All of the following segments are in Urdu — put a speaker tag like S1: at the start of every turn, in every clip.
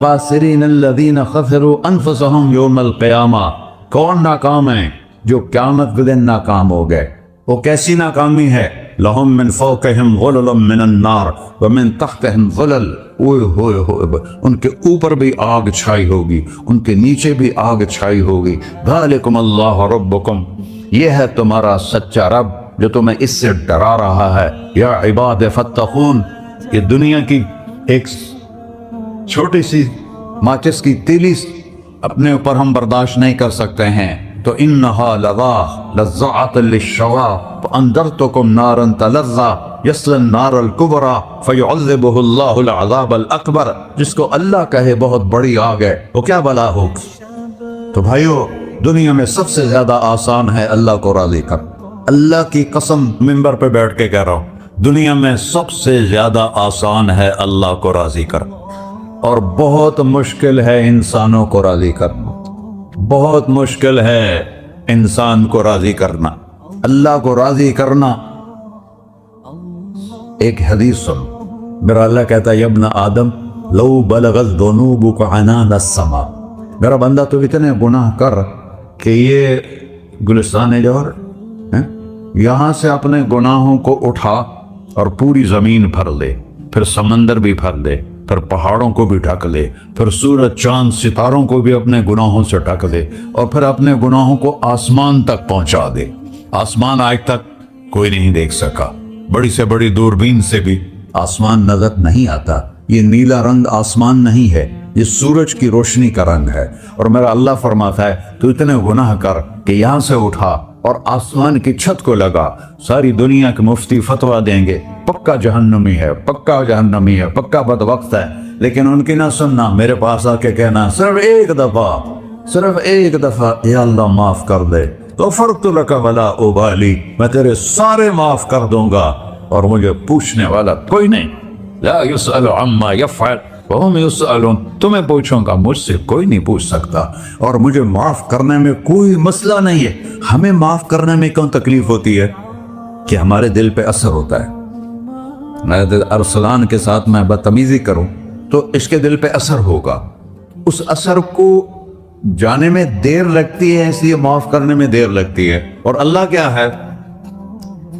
S1: خاسرین الذین خسروا انفسهم یوم القیامہ، کون ناکام ہیں؟ جو قیامت کے دن ناکام ہو گئے۔ وہ کیسی ناکامی ہے؟ لہم من فوقہم غلل من النار ومن تحتہم غلل، ان کے اوپر بھی آگ چھائی ہوگی، ان کے نیچے بھی آگ چھائی ہوگی۔ ذالکم اللہ ربکم، یہ ہے تمہارا سچا رب جو تمہیں اس سے ڈرا رہا ہے۔ یا عباد فاتقون، یہ دنیا کی ایک چھوٹی سی ماچس کی تیلی اپنے اوپر ہم برداشت نہیں کر سکتے ہیں تو انہا لذاۃ للشوا فانذرتکم نارا تلظی یصلی النار الکبری فیعذبہ اللہ العذاب الاکبر، جس کو اللہ کہے بہت بڑی آگ ہے وہ کیا بلا ہو۔ تو بھائیو، دنیا میں سب سے زیادہ آسان ہے اللہ کو راضی کر، اللہ کی قسم ممبر پہ بیٹھ کے کہہ رہا ہوں، دنیا میں سب سے زیادہ آسان ہے اللہ کو راضی کر، اور بہت مشکل ہے انسانوں کو راضی کرنا، بہت مشکل ہے انسان کو راضی کرنا، اللہ کو راضی کرنا۔ ایک حدیث سن، میرا اللہ کہتا ہے یا ابن آدم لو بلغت ذنوبک عنان السماء، میرا بندہ تو اتنے گناہ کر کہ یہ گلستان جوہر یہاں سے اپنے گناہوں کو اٹھا اور پوری زمین بھر لے، پھر سمندر بھی بھر لے، پھر پہاڑوں کو بھی ڈھک لے، پھر سورج چاند ستاروں کو بھی اپنے گناہوں سے ڈھک دے، اور پھر اپنے گناہوں کو آسمان تک پہنچا دے۔ آسمان آج تک کوئی نہیں دیکھ سکا، بڑی سے بڑی دوربین سے بھی آسمان نظر نہیں آتا۔ یہ نیلا رنگ آسمان نہیں ہے، یہ سورج کی روشنی کا رنگ ہے۔ اور میرا اللہ فرماتا ہے تو اتنے گناہ کر کہ یہاں سے اٹھا اور آسمان کی چھت کو لگا، ساری دنیا کے مفتی فتویٰ دیں گے پکا جہنمی ہے، پکا جہنمی ہے، پکا بدبخت ہے، لیکن ان کی نہ سننا، میرے پاس آ کے کہنا صرف ایک دفعہ یا اللہ معاف کر دے، غفرت لک ولا ابالی، میں تیرے سارے معاف کر دوں گا اور مجھے پوچھنے والا کوئی نہیں۔ لا یسأل عما یفعل وهم یسألون، تمہیں پوچھوں گا، مجھ سے کوئی نہیں پوچھ سکتا، اور مجھے معاف کرنے میں کوئی مسئلہ نہیں ہے۔ ہمیں معاف کرنے میں کیوں تکلیف ہوتی ہے؟ کہ ہمارے دل پہ اثر ہوتا ہے۔ میں ارسلان کے ساتھ میں بدتمیزی کروں تو اس کے دل پہ اثر ہوگا، اس اثر کو جانے میں دیر لگتی ہے، اس لیے معاف کرنے میں دیر لگتی ہے۔ اور اللہ کیا ہے؟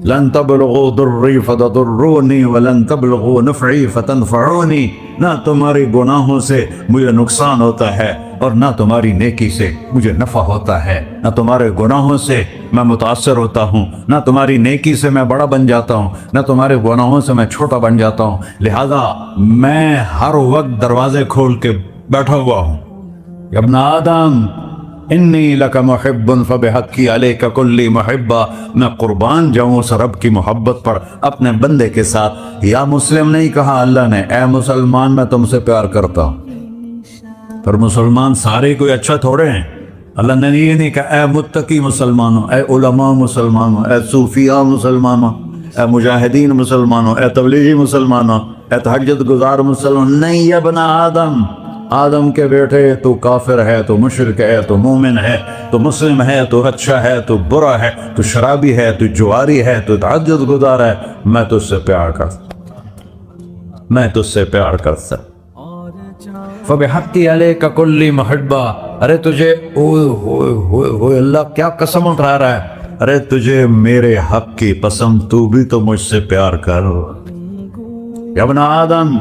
S1: لن تبلغوا ضری فتضرونی ولن تبلغوا نفعی فتنفعونی، نہ تمہاری گناہوں سے مجھے نقصان ہوتا ہے اور نہ تمہاری نیکی سے مجھے نفع ہوتا ہے، نہ تمہارے گناہوں سے میں متاثر ہوتا ہوں، نہ تمہاری نیکی سے میں بڑا بن جاتا ہوں، نہ تمہارے گناہوں سے میں چھوٹا بن جاتا ہوں، لہذا میں ہر وقت دروازے کھول کے بیٹھا ہوا ہوں۔ یا ابن آدم انی لک محب فبحقی علیک کلی محبہ، میں قربان جاؤں اس رب کی محبت پر اپنے بندے کے ساتھ۔ یا مسلم نہیں کہا اللہ نے، اے مسلمان میں تم سے پیار کرتا ہوں۔ پر مسلمان سارے کوئی اچھا تھوڑے ہیں، اللہ نے یہ نہیں کہا اے متقی مسلمانوں، اے علماء مسلمانوں، اے صوفیاء مسلمانوں، اے مجاہدین مسلمانوں، اے تبلیغی مسلمانوں، اے تہجد گزار مسلمان، نہیں یا ابن آدم، آدم کے بیٹے، تو کافر ہے، تو مشرک ہے، تو مومن ہے، تو مسلم ہے، تو اچھا ہے، تو برا ہے، تو شرابی ہے، تو جواری ہے، تو تہجد گزار ہے، میں تجھ سے پیار کرتا، میں تجھ سے پیار کرتا۔ فبحقی علیک کلی محبہ، ارے تجھے اوہ اللہ کیا قسم اٹھا رہا ہے، ارے تجھے میرے حق کی قسم، تو بھی تو مجھ سے پیار کر۔ یا ابن آدم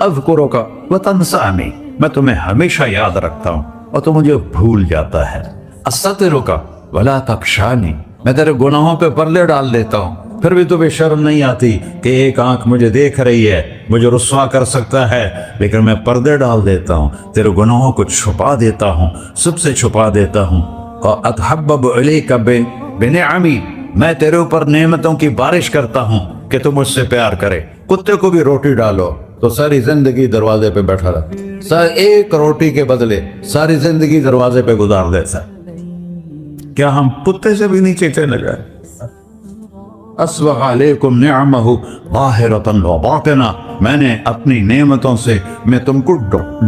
S1: اذکرک وتنسانی، میں تمہیں ہمیشہ یاد رکھتا ہوں اور تو مجھے بھول جاتا ہے۔ استترک ولا تخشانی، میں تیرے گناہوں پہ پردے ڈال دیتا ہوں، پھر بھی تمہیں شرم نہیں آتی کہ ایک آنکھ مجھے دیکھ رہی ہے، مجھے رسوا کر سکتا ہے، لیکن میں پردے ڈال دیتا ہوں، تیرے گناہوں کو چھپا دیتا ہوں، سب سے چھپا دیتا ہوں۔ واتحبب الیک بنعمی، میں تیرے اوپر نعمتوں کی بارش کرتا ہوں کہ تم مجھ سے پیار کرے۔ کتے کو بھی روٹی ڈالو تو ساری زندگی دروازے پہ بیٹھا رہتا، ایک روٹی کے بدلے ساری زندگی دروازے پہ گزار دیتا۔ کیا ہم کتے سے بھی نیچے چلے گئے؟ اسبغ علیکم نعمہ ظاہرۃ و باطنہ، میں نے اپنی نعمتوں سے میں تم کو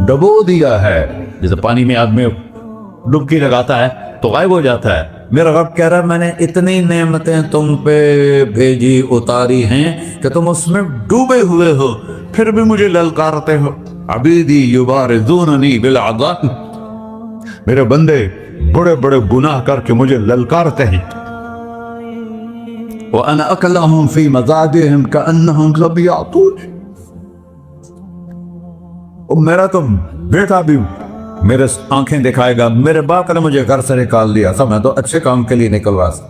S1: ڈبو دیا ہے، جیسے پانی میں آدمی ڈبکی لگاتا ہے تو غائب ہو جاتا ہے۔ میرا رب کہہ رہا ہے میں نے اتنی نعمتیں تم پہ بھیجی، اتاری ہیں کہ تم اس میں ڈوبے ہوئے ہو، پھر بھی مجھے للکارتے ہو۔ عبیدی یبارزوننی بالعذاب، میرے بندے بڑے بڑے گناہ کر کے مجھے للکارتے ہیں، وَأَنَا أَكْلَهُمْ فِي مَزَاجِهِمْ كَأَنَّهُمْ لَمْ يَعْطُونِ، اور میرا تو بیٹا بھی میرے آنکھیں دکھائے گا، میرے باپ نے مجھے گھر سے نکال دیا تھا، میں تو اچھے کام کے لیے نکل رہا تھا،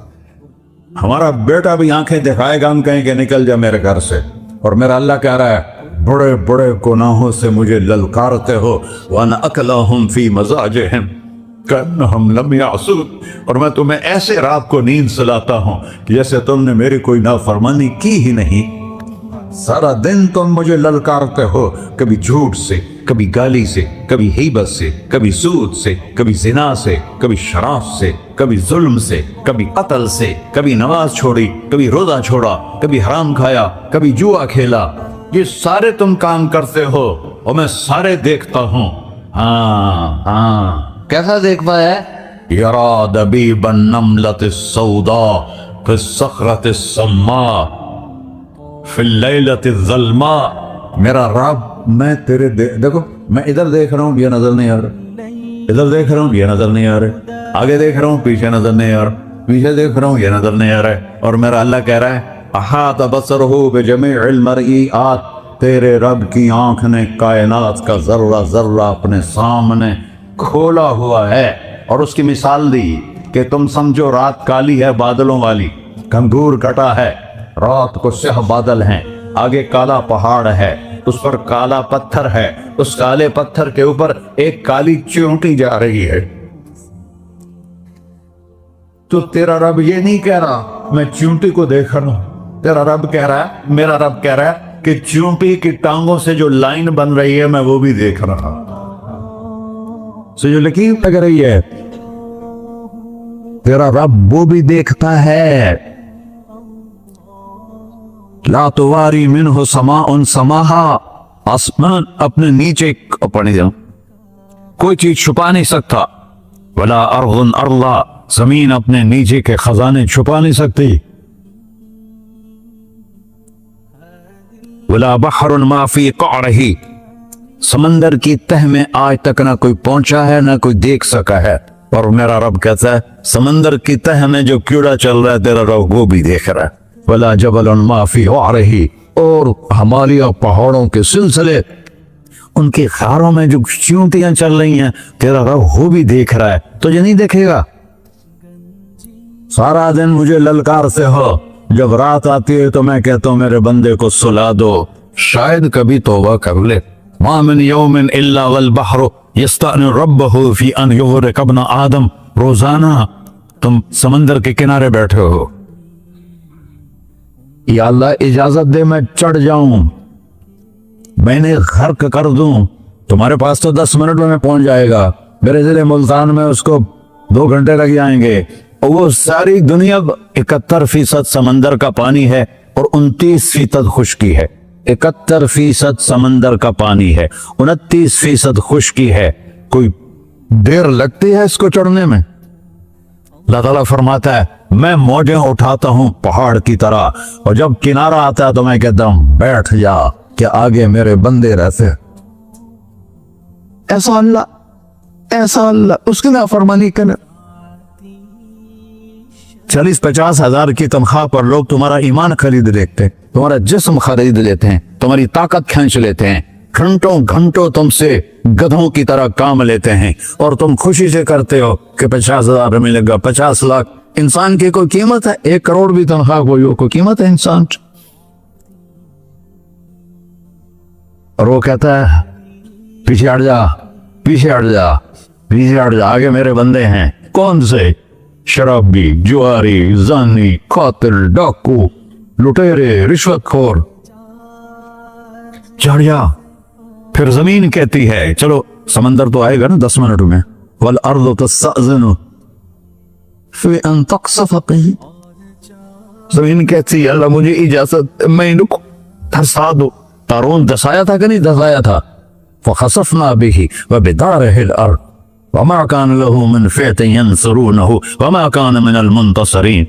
S1: ہمارا بیٹا بھی آنکھیں دکھائے گا، ہم کہیں کہ نکل جا میرے گھر سے، اور میرا اللہ کہہ رہا ہے بڑے بڑے گناہوں سے مجھے للکارتے ہو، وَأَنَا أَكْلَهُمْ فِي مَزَاجِهِمْ كَأَنَّهُمْ لَمْ يَعْصُونِ، اور میں تمہیں ایسے رات کو نیند سلاتا ہوں جیسے تم نے میری کوئی نافرمانی کی ہی نہیں، سارا دن تم مجھے للکارتے ہو، کبھی جھوٹ سے، کبھی گالی سے، کبھی غیبت سے، کبھی سود سے، کبھی زنا سے، کبھی شراب سے، کبھی ظلم سے، کبھی قتل سے، کبھی نماز چھوڑی، کبھی روزہ چھوڑا، کبھی حرام کھایا، کبھی جوا کھیلا، یہ سارے تم کام کرتے ہو اور میں سارے دیکھتا ہوں۔ ہاں کیسا دیکھ پایا ہے؟ یرا دبیب النملۃ السوداء فی الصخرۃ الصماء فی اللیلۃ الظلماء، میرا رب میں تیرے دیکھو، میں ادھر دیکھ رہا ہوں یہ نظر نہیں آ رہا، ادھر دیکھ رہا ہوں یہ نظر نہیں آ رہا، آگے دیکھ رہا ہوں پیچھے نظر نہیں آ رہا، پیچھے دیکھ رہا ہوں یہ نظر نہیں آ رہا ہے، اور میرا اللہ کہہ رہا ہے احاط بصرہ بجمیع المرئیات، تیرے رب کی آنکھ نے کائنات کا ذرہ ذرہ اپنے سامنے کھولا ہوا ہے، اور اس کی مثال دی کہ تم سمجھو رات کالی ہے بادلوں والی، گھنگور کٹا ہے، رات کو سیاہ بادل ہیں، آگے کالا پہاڑ ہے، اس پر کالا پتھر ہے، اس کالے پتھر کے اوپر ایک کالی چیونٹی جا رہی ہے، تو تیرا رب یہ نہیں کہہ رہا میں چیونٹی کو دیکھ رہا ہوں، تیرا رب کہہ رہا ہے، میرا رب کہہ رہا ہے کہ چیونٹی کی ٹانگوں سے جو لائن بن رہی ہے میں وہ بھی دیکھ رہا ہوں، سے جو لکیر لگ رہی ہے تیرا رب وہ بھی دیکھتا ہے۔ لا تواری منہ سماء سماہا، آسمان اپنے نیچے کوئی چیز چھپا نہیں سکتا، ولا ارض ارضا، زمین اپنے نیچے کے خزانے چھپا نہیں سکتی، ولا بحر ما فی قعرہ، سمندر کی تہ میں آج تک نہ کوئی پہنچا ہے نہ کوئی دیکھ سکا ہے، اور میرا رب کہتا ہے سمندر کی تہ میں جو کیڑا چل رہا ہے تیرا رب وہ بھی دیکھ رہا ہے، ولا جبل ما فی وعرہ، اور ہمالیہ پہاڑوں کے سلسلے ان کی خاروں میں جو چیونٹیاں چل رہی ہیں تیرا رب وہ بھی دیکھ رہا ہے، تجھے نہیں دیکھے گا؟ سارا دن مجھے للکار سے ہو، جب رات آتی ہے تو میں کہتا ہوں میرے بندے کو سلا دو، شاید کبھی توبہ کر لے۔ ما من یوم الا والبحر یستأن ربہ فی ان یغرق ابن آدم، روزانہ تم سمندر کے کنارے بیٹھے ہو، یا اللہ اجازت دے میں چڑھ جاؤں، میں نے غرق کر دوں، تمہارے پاس تو 10 منٹ میں پہنچ جائے گا، میرے ضلع ملتان میں اس کو 2 گھنٹے لگ جائیں گے، اور وہ ساری دنیا 71% سمندر کا پانی ہے اور 29% خشکی ہے، 71% سمندر کا پانی ہے، 29% خشکی ہے، کوئی دیر لگتی ہے اس کو چڑھنے میں؟ اللہ تعالیٰ فرماتا ہے میں موجیں اٹھاتا ہوں پہاڑ کی طرح، اور جب کنارہ آتا ہے تو میں کہتا ہوں بیٹھ جا کہ آگے میرے بندے رہتے۔ ایسا اللہ اس کی نافرمانی کرے۔ 40-50 ہزار کی تنخواہ پر لوگ تمہارا ایمان خرید لیتے ہیں، تمہارا جسم خرید لیتے ہیں، تمہاری طاقت کھینچ لیتے ہیں، گھنٹوں گھنٹوں تم سے گدھوں کی طرح کام لیتے ہیں، اور تم خوشی سے کرتے ہو کہ 50,000 ملے گا، 50 لاکھ۔ انسان کی کوئی قیمت ہے؟ 1 کروڑ بھی تنخواہ کوئی قیمت ہے انسان؟ اور وہ کہتا ہے پیچھے ہٹ جا، پیچھے ہٹ جا، پیچھے ہٹ جا، آگے میرے بندے ہیں۔ کون سے؟ شرابی، جواری، زانی، قاتل، ڈاکو، لٹیرے، رشوت خور۔ چڑھ جا۔ پھر زمین کہتی ہے چلو سمندر تو آئے گا نا 10 منٹ میں، والارض تستأذن فی ان تقصف بی، زمین کہتی ہے اللہ مجھے اجازت، میں ان کو دھسا دو۔ قارون دھسایا تھا کہ نہیں دھسایا تھا؟ فخسفنا به وبداره الارض وما كان له من فئة ينصرونه وما كان من المنتصرين۔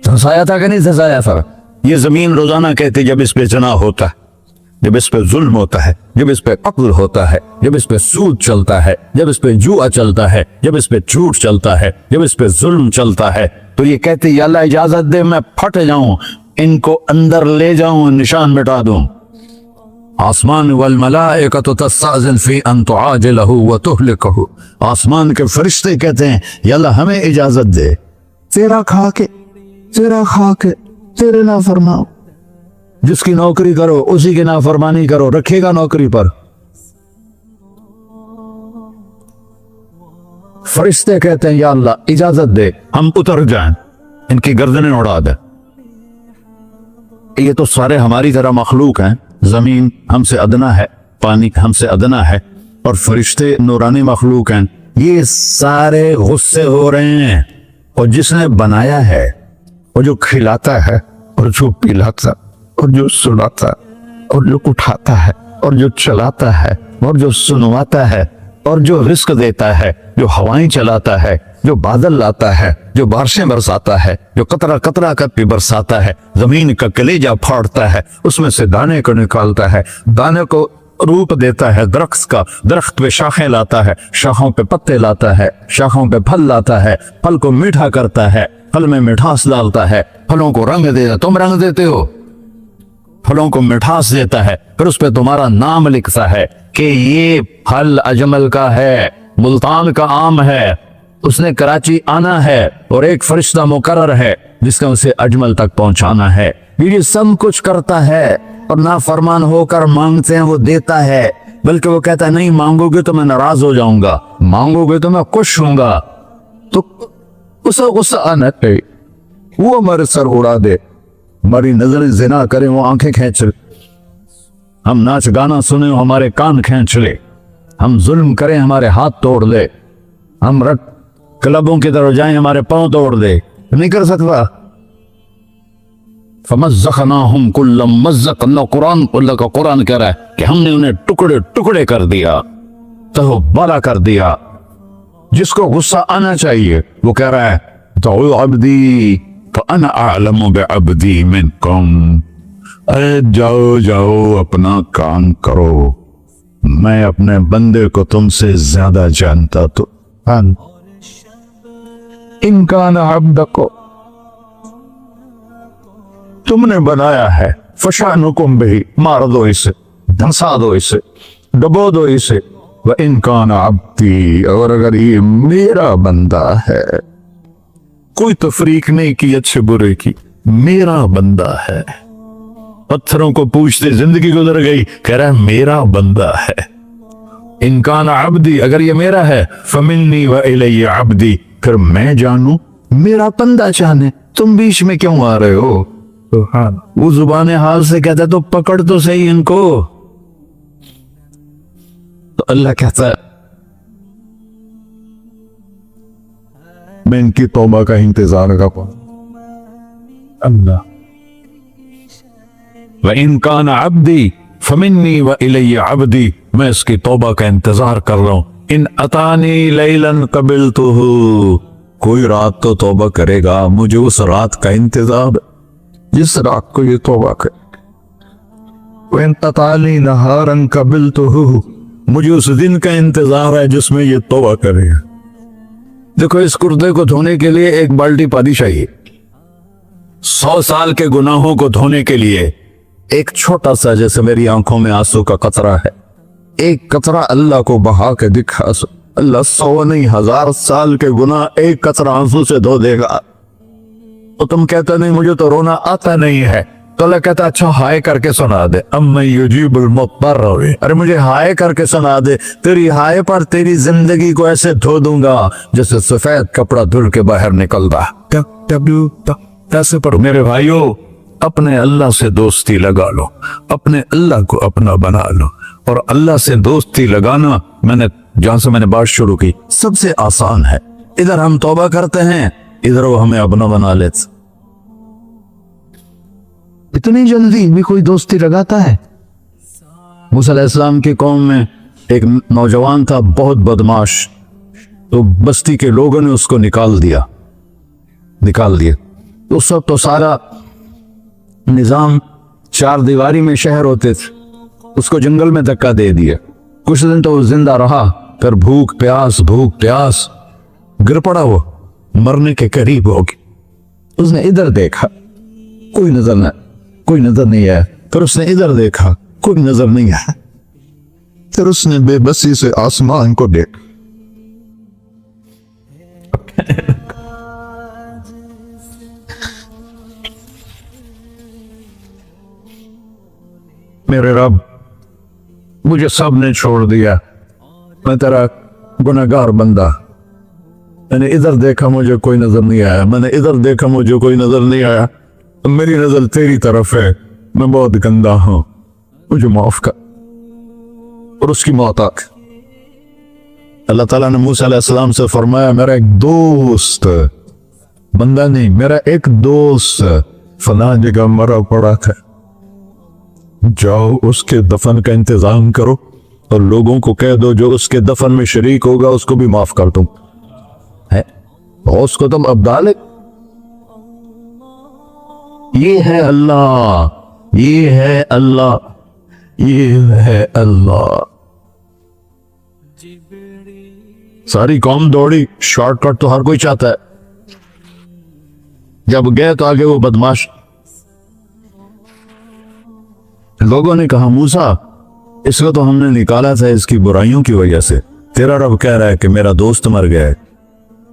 S1: دھسایا تھا کہ نہیں دھسایا تھا؟ یہ زمین روزانہ کہتی جب اس پہ چنا ہوتا ہے جب اس پہ ظلم ہوتا ہے، جب اس پہ قتل ہوتا ہے، جب اس پہ سود چلتا ہے، جب اس پہ جوا چلتا ہے، جب اس پہ جھوٹ چلتا ہے، جب اس پہ ظلم چلتا ہے، تو یہ کہتے یا اللہ اجازت دے میں پھٹ جاؤں، ان کو اندر لے جاؤں، نشان مٹا دوں۔ آسمان والملائکۃ تستأذن فی ان تعاجلہ وتہلکہ، آسمان کے فرشتے کہتے ہیں یا اللہ ہمیں اجازت دے، تیرا کھا کے تیرے نافرماؤ، جس کی نوکری کرو اسی کی نافرمانی کرو، رکھے گا نوکری پر۔ فرشتے کہتے ہیں یا اللہ اجازت دے ہم اتر جائیں، ان کی گردنیں اڑا دیں۔ یہ تو سارے ہماری طرح مخلوق ہیں، زمین ہم سے ادنا ہے، پانی ہم سے ادنا ہے، اور فرشتے نورانی مخلوق ہیں، یہ سارے غصے ہو رہے ہیں۔ اور جس نے بنایا ہے، اور جو کھلاتا ہے، اور جو پلاتا، اور جو سلاتا، اور جو اٹھاتا ہے، اور جو چلاتا ہے، اور جو سنواتا ہے، اور جو رزق دیتا ہے، جو ہوائیں چلاتا ہے، جو بادل لاتا ہے، جو بارشیں برساتا ہے، جو قطرہ قطرہ کر کے برساتا ہے، زمین کا کلیجہ پھاڑتا ہے، اس میں سے دانے کو نکالتا ہے، دانے کو روپ دیتا ہے درخت کا، درخت پہ شاخیں لاتا ہے، شاخوں پہ پتے لاتا ہے، شاخوں پہ پھل لاتا ہے، پھل کو میٹھا کرتا ہے، پھل میں مٹھاس ڈالتا ہے، پھلوں کو رنگ دیتا، تم رنگ دیتے ہو، پھلوں کو مٹھاس دیتا ہے، پھر اس پہ تمہارا نام لکھتا ہے کہ یہ پھل اجمل کا ہے، ملتان کا آم ہے، اس نے کراچی آنا ہے، اور ایک فرشتہ مقرر ہے جس کا اسے اجمل تک پہنچانا ہے۔ یہ سب کچھ کرتا ہے، اور نافرمان ہو کر مانگتے ہیں وہ دیتا ہے، بلکہ وہ کہتا ہے نہیں مانگو گے تو میں ناراض ہو جاؤں گا، مانگو گے تو میں خوش ہوں گا، تو اسے غصہ آنا چاہیے، وہ ہمارے سر اڑا دے، ہماری نظریں زنا کریں وہ آنکھیں کھینچ لے، ہم ناچ گانا سنیں وہ ہمارے کان کھینچ لے، ہم ظلم کریں ہمارے ہاتھ توڑ لے، ہم کلبوں کی طرف جائیں ہمارے پاؤں توڑ دے، نہیں کر سکتا۔ فَمَزَّقْنَاهُمْ كُلَّ مُمَزَّقٍ، اللہ کا قرآن کہہ رہا ہے کہ ہم نے انہیں ٹکڑے ٹکڑے کر دیا، تہو بالا کر دیا۔ جس کو غصہ آنا چاہیے وہ کہہ رہا ہے دعوا عبدی فَأَنَا أَعْلَمُ بِعَبْدِي مِنْكُمْ، اے جاؤ جاؤ اپنا کام کرو، میں اپنے بندے کو تم سے زیادہ جانتا تو ان کان عبدکو، تم نے بنایا ہے، فشانکم بہی، مار دو اسے، دھنسا دو اسے، ڈبو دو اسے، وَإِن كَانَ عَبْدِي، اور اگر یہ میرا بندہ ہے، کوئی تفریق نہیں کی اچھے برے کی، میرا بندہ ہے، پتھروں کو پوچھتے زندگی گزر گئی، کہہ رہا ہے میرا بندہ ہے۔ ان کان عبدی، اگر یہ میرا ہے، فمنی وإلی عبدی، پھر میں جانوں میرا بندہ چاہنے، تم بیچ میں کیوں آ رہے ہو؟ وہ زبان حال سے کہتا ہے تو پکڑ تو صحیح ان کو، تو اللہ کہتا ہے میں ان کی توبہ کا انتظار کرتا ہوں۔ اللہ وَإِن كَانَ عَبْدِي فَمِنِّي وَإِلَيَّ عَبْدِي، میں اس کی توبہ کا انتظار کر رہا ہوں۔ ان اتانی لیلاً قبلتہ، کوئی رات تو توبہ کرے گا، مجھے اس رات کا انتظار جس رات کو یہ توبہ کرے۔ وَإِن اتانی نہاراً قبلتہ، مجھے اس دن کا انتظار ہے جس میں یہ توبہ کرے گا۔ دیکھو اس کرتے کو دھونے کے لیے ایک بالٹی پانی چاہیے، 100 سال کے گناہوں کو دھونے کے لیے ایک چھوٹا سا، جیسے میری آنکھوں میں آنسو کا قطرہ ہے، ایک قطرہ اللہ کو بہا کے دکھا، اللہ 100 نہیں 1000 سال کے گناہ ایک قطرہ آنسو سے دھو دے گا۔ تو تم کہتے نہیں مجھے تو رونا آتا نہیں ہے، تو اللہ کہتا اچھا ہائے کر کے سنا دے، اَمَّن یُجِیبُ الْمُضْطَرَّ، ارے مجھے ہائے کر کے سنا دے، تیری ہائے پر تیری زندگی کو ایسے دھو دوں گا جیسے سفید کپڑا دھل کے باہر نکلتا۔ ایسے پر میرے بھائیو، اپنے اللہ سے دوستی لگا لو، اپنے اللہ کو اپنا بنا لو، اور اللہ سے دوستی لگانا جہاں سے میں نے بات شروع کی سب سے آسان ہے۔ ادھر ہم توبہ کرتے ہیں، ادھر وہ ہمیں اپنا بنا لیتے۔ اتنی جلدی بھی کوئی دوستی لگاتا ہے؟ موسیٰ علیہ السلام کی قوم میں ایک نوجوان تھا بہت بدماش، تو بستی کے لوگوں نے اس کو نکال دیا۔ اس وقت تو سارا نظام 4 دیواری میں شہر ہوتے تھے، اس کو جنگل میں دھکا دے دیا. کچھ دن تو وہ زندہ رہا، پھر بھوک پیاس گر پڑا، وہ مرنے کے قریب ہو گیا. اس نے ادھر دیکھا، کوئی نظر نہیں آیا. پھر اس نے ادھر دیکھا، کوئی نظر نہیں آیا. پھر اس نے بے بسی سے آسمان کو دیکھا. میرے رب، مجھے سب نے چھوڑ دیا، میں تیرا گنہگار بندہ. میں نے ادھر دیکھا، مجھے کوئی نظر نہیں آیا. میں نے ادھر دیکھا، مجھے کوئی نظر نہیں آیا. میری نظر تیری طرف ہے. میں بہت گندا ہوں، مجھے معاف کر. اور اس کی موت آ گئی. اللہ تعالیٰ نے موسیٰ علیہ السلام سے فرمایا، میرا ایک دوست، بندہ نہیں، میرا ایک دوست فلاں جگہ مرا پڑا تھا، جاؤ اس کے دفن کا انتظام کرو اور لوگوں کو کہہ دو جو اس کے دفن میں شریک ہوگا اس کو بھی معاف کر دوں. اس کو تم اب ڈالے. یہ ہے اللہ، یہ ہے اللہ، یہ ہے اللہ. ساری قوم دوڑی، شارٹ کٹ تو ہر کوئی چاہتا ہے. جب گئے تو آگے وہ بدماش. لوگوں نے کہا، موسیٰ اس کو تو ہم نے نکالا تھا اس کی برائیوں کی وجہ سے، تیرا رب کہہ رہا ہے کہ میرا دوست مر گیا ہے.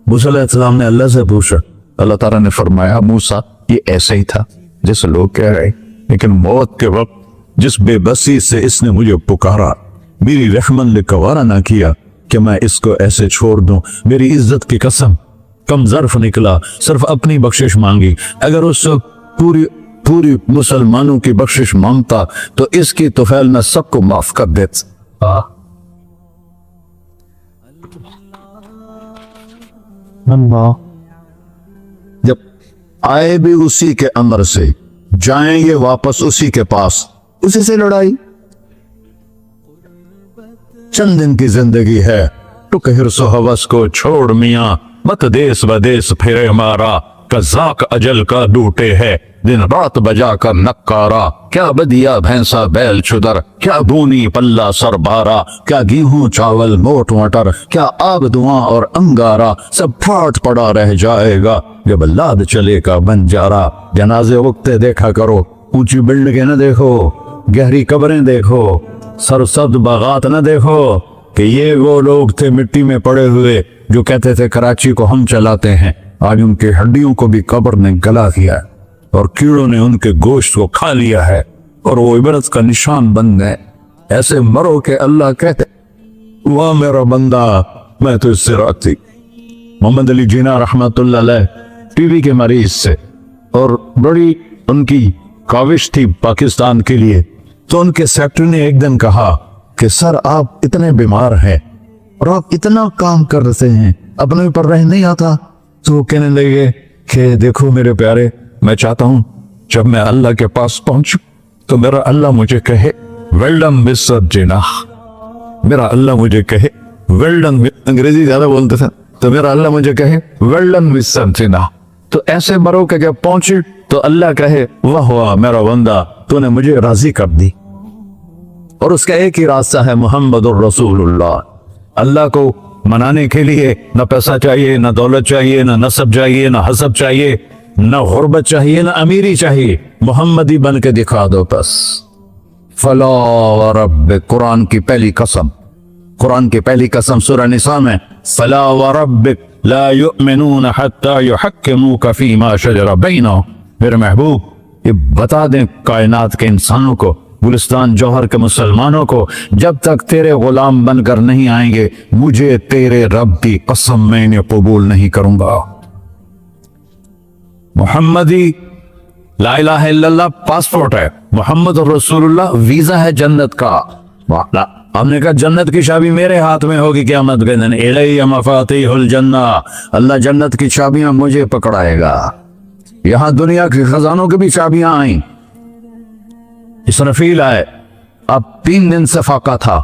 S1: موسیٰ علیہ السلام نے اللہ سے پوچھا. اللہ تعالیٰ نے فرمایا، موسیٰ یہ ایسا ہی تھا جیسے لوگ کہہ رہے، لیکن موت کے وقت جس بے بسی سے اس نے مجھے پکارا، میری رحمت نے گوارا نہ کیا کہ میں اس کو ایسے چھوڑ دوں. میری عزت کی قسم، کم ظرف نکلا، صرف اپنی بخشش مانگی. اگر اس پوری مسلمانوں کی بخشش مانگتا تو اس کی طفیل میں سب کو معاف کر دیتا. جب آئے بھی اسی کے امر سے، جائیں گے واپس اسی کے پاس، اسی سے لڑائی. چند دن کی زندگی ہے، ٹک حرص و ہوس کو چھوڑ میاں، مت دیس بدیس پھرے مارا. قزاق اجل کا ڈوٹے ہے، دن رات بجا کر نکارا. کیا بدیا بھینسا بیل چھدر، کیا بونی پلہ سر بارا. کیا گیہوں چاول موٹ مٹر، کیا آگ دھواں اور انگارا. سب پھاٹ پڑا رہ جائے گا جب لاد چلے کا بنجارا. جنازے وقتے دیکھا کرو، اونچی بلڈنگیں نہ دیکھو، گہری قبریں دیکھو، سرسبز باغات نہ دیکھو کہ یہ وہ لوگ تھے مٹی میں پڑے ہوئے جو کہتے تھے کراچی کو ہم چلاتے ہیں. آج ان کی ہڈیوں کو بھی قبر نے گلا دیا اور کیڑوں نے ان کے گوشت کو کھا لیا ہے اور وہ عبرت کا نشان بن گئے. ایسے مرو کہ اللہ کہتے، واہ میرا بندہ میں تو اس سے راضی. محمد علی جناح رحمت اللہ علیہ ٹی وی کے مریض سے، اور بڑی ان کی کاوش تھی پاکستان کے لیے. تو ان کے سیکٹری نے ایک دن کہا کہ سر آپ اتنے بیمار ہیں اور آپ اتنا کام کر رہے ہیں، اپنے اوپر رہ نہیں آتا. تو وہ کہنے لگے کہ دیکھو میرے پیارے، میں چاہتا ہوں جب میں اللہ کے پاس پہنچوں تو میرا اللہ مجھے کہے ویل ڈن مسٹر جناح. میرا اللہ مجھے کہے ویل ڈن. انگریزی زیادہ بولتے تھے تو میرا اللہ مجھے کہے ویل ڈن مسٹر جناح. تو ایسے مرو کہ جب پہنچی تو اللہ کہے واہ واہ میرا بندہ، تو نے مجھے راضی کر دی. اور اس کا ایک ہی راستہ ہے، محمد الرسول اللہ. اللہ کو منانے کے لیے نہ پیسہ چاہیے، نہ دولت چاہیے، نہ نسب چاہیے، نہ حسب چاہیے، نہ غربت چاہیے، نہ امیری چاہیے. محمدی بن کے دکھا دو بس. فلا وربک، قرآن کی پہلی قسم سورہ نساء میں، فلا وربک لا یؤمنون حتی یحکموک فیما شجر بینہم. میرے محبوب یہ بتا دیں کائنات کے انسانوں کو، گلستان جوہر کے مسلمانوں کو، جب تک تیرے غلام بن کر نہیں آئیں گے مجھے تیرے رب کی قسم میں نے قبول نہیں کروں گا. محمدی لا الہ الا اللہ پاسپورٹ ہے، محمد رسول اللہ ویزا ہے جنت کا. ہم نے کہا جنت کی چابی میرے ہاتھ میں ہوگی قیامت کے دن. الی مفاتیح الجنہ، اللہ جنت کی چابیاں مجھے پکڑائے گا. یہاں دنیا کے خزانوں کی بھی چابیاں آئیں. اسرافیل آئے، اب 3 دن سے فاقہ تھا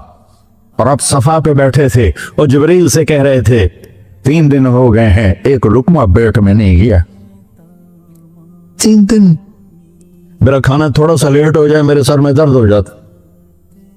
S1: اور اب صفا پہ بیٹھے تھے اور جبریل سے کہہ رہے تھے 3 دن ہو گئے ہیں ایک لقمہ پیٹ میں نہیں گیا. 3 دن میرا کھانا تھوڑا سا لیٹ ہو جائے میرے سر میں درد ہو جاتا.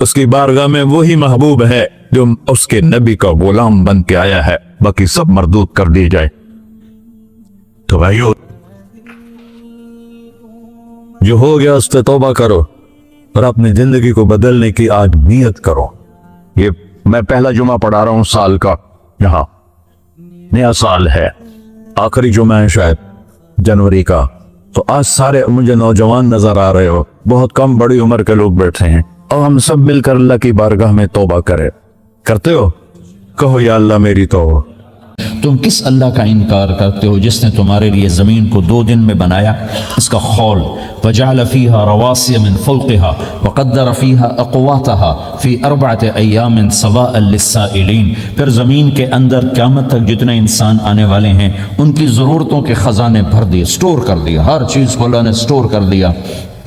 S1: اس کی بارگاہ میں وہی محبوب ہے جو اس کے نبی کا غلام بن کے آیا ہے، باقی سب مردود کر دی جائے۔ تو بھائیو، جو ہو گیا اس پہ توبہ کرو اور اپنی زندگی کو بدلنے کی آج نیت کرو۔ یہ میں پہلا جمعہ پڑھا رہا ہوں سال کا، یہاں نیا سال ہے، آخری جمعہ ہے شاید جنوری کا، تو آج سارے مجھے نوجوان نظر آ رہے ہو، بہت کم بڑی عمر کے لوگ بیٹھے ہیں، اور ہم سب مل کر اللہ کی بارگاہ میں توبہ کرتے ہو؟ کہو یا اللہ میری توبہ۔
S2: تم کس اللہ کا انکار کرتے ہو جس نے تمہارے لیے زمین کو 2 دن میں بنایا، اس کا خول وَجَعَلَ فِيهَا رَوَاسِيَ مِن فَوْقِهَا وَقَدَّرَ فِيهَا أَقْوَاتَهَا فِي 4 أَيَّامٍ سَوَاءً لِلسَّائِلِينَ۔ پھر زمین کے اندر قیامت تک جتنے انسان آنے والے ہیں ان کی ضرورتوں کے خزانے بھر دیے، سٹور کر دیا، ہر چیز کو اللہ نے سٹور کر دیا۔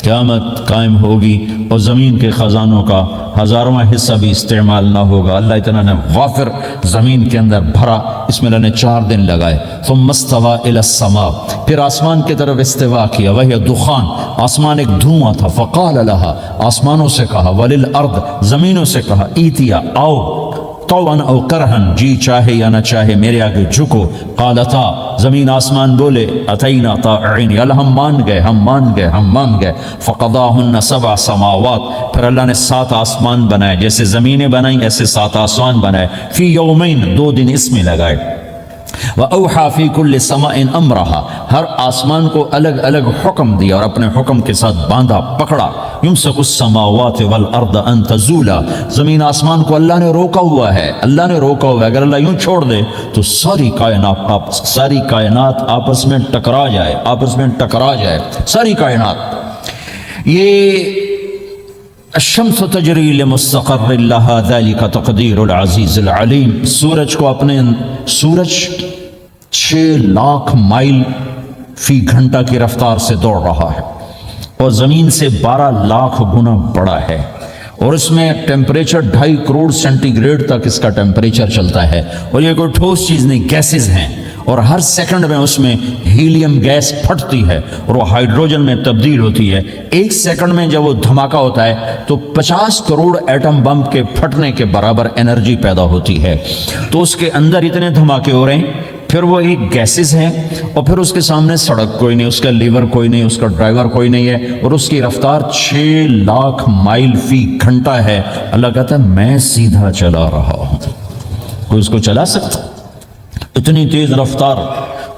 S2: قیامت قائم ہوگی اور زمین کے خزانوں کا 1000واں حصہ بھی استعمال نہ ہوگا۔ اللہ اتنا نے غافر زمین کے اندر بھرا، اس میں اللہ نے 4 دن لگائے۔ ثم استوى الى السماء، پھر آسمان کی طرف استوا کیا، وہی دخان، آسمان ایک دھواں تھا، فقال لها، آسمانوں سے کہا، وللارض، زمینوں سے کہا، ایتیا، آؤ، طوعا او کرہن، جی چاہے یا نہ چاہے میرے آگے جھکو، قالتا، زمین آسمان بولے، اتینا طائعین، یا اللہ ہم مان گئے، ہم مان گئے، ہم مان گئے۔ فقضاہن 7 سماوات، پھر اللہ نے 7 آسمان بنائے، جیسے زمینیں بنائیں ایسے 7 آسمان بنائے، فی یومین، 2 دن اس میں لگائے۔ وَأَوْحَى فِي كُلِّ سَمَاءٍ أَمْرَهَا، ہر آسمان کو الگ الگ حکم دیا اور اپنے حکم کے ساتھ باندھا، پکڑا۔ يُمْسِكُ السَّمَاوَاتِ وَالْأَرْضَ أَن تَزُولَا، زمین آسمان کو اللہ نے روکا ہوا ہے، اللہ نے روکا ہوا ہے، اگر اللہ یوں چھوڑ دے تو ساری کائنات آپس میں ٹکرا جائے، آپس میں ٹکرا جائے ساری کائنات۔ یہ الشمس تجری لمستقر لها ذلك تقدیر العزیز العلیم، سورج کو اپنے سورج 6 لاکھ مائل فی گھنٹہ کی رفتار سے دوڑ رہا ہے اور زمین سے 12 لاکھ گنا بڑا ہے، اور اس میں ٹیمپریچر 2.5 کروڑ سینٹی گریڈ تک اس کا ٹیمپریچر چلتا ہے، اور یہ کوئی ٹھوس چیز نہیں، گیسز ہیں، اور ہر سیکنڈ میں اس میں ہیلیم گیس پھٹتی ہے اور وہ ہائیڈروجن میں تبدیل ہوتی ہے۔ 1 سیکنڈ میں جب وہ دھماکہ ہوتا ہے تو 50 کروڑ ایٹم بم کے پھٹنے کے برابر انرجی پیدا ہوتی ہے، تو اس کے اندر اتنے دھماکے ہو رہے ہیں، پھر وہ ایک گیسز ہیں، اور پھر اس کے سامنے سڑک کوئی نہیں، اس کا لیور کوئی نہیں، اس کا ڈرائیور کوئی نہیں ہے، اور اس کی رفتار 6 لاکھ مائل فی گھنٹہ ہے۔ اللہ کہتا ہے میں سیدھا چلا رہا ہوں، کوئی اس کو چلا سکتا؟ اتنی تیز رفتار۔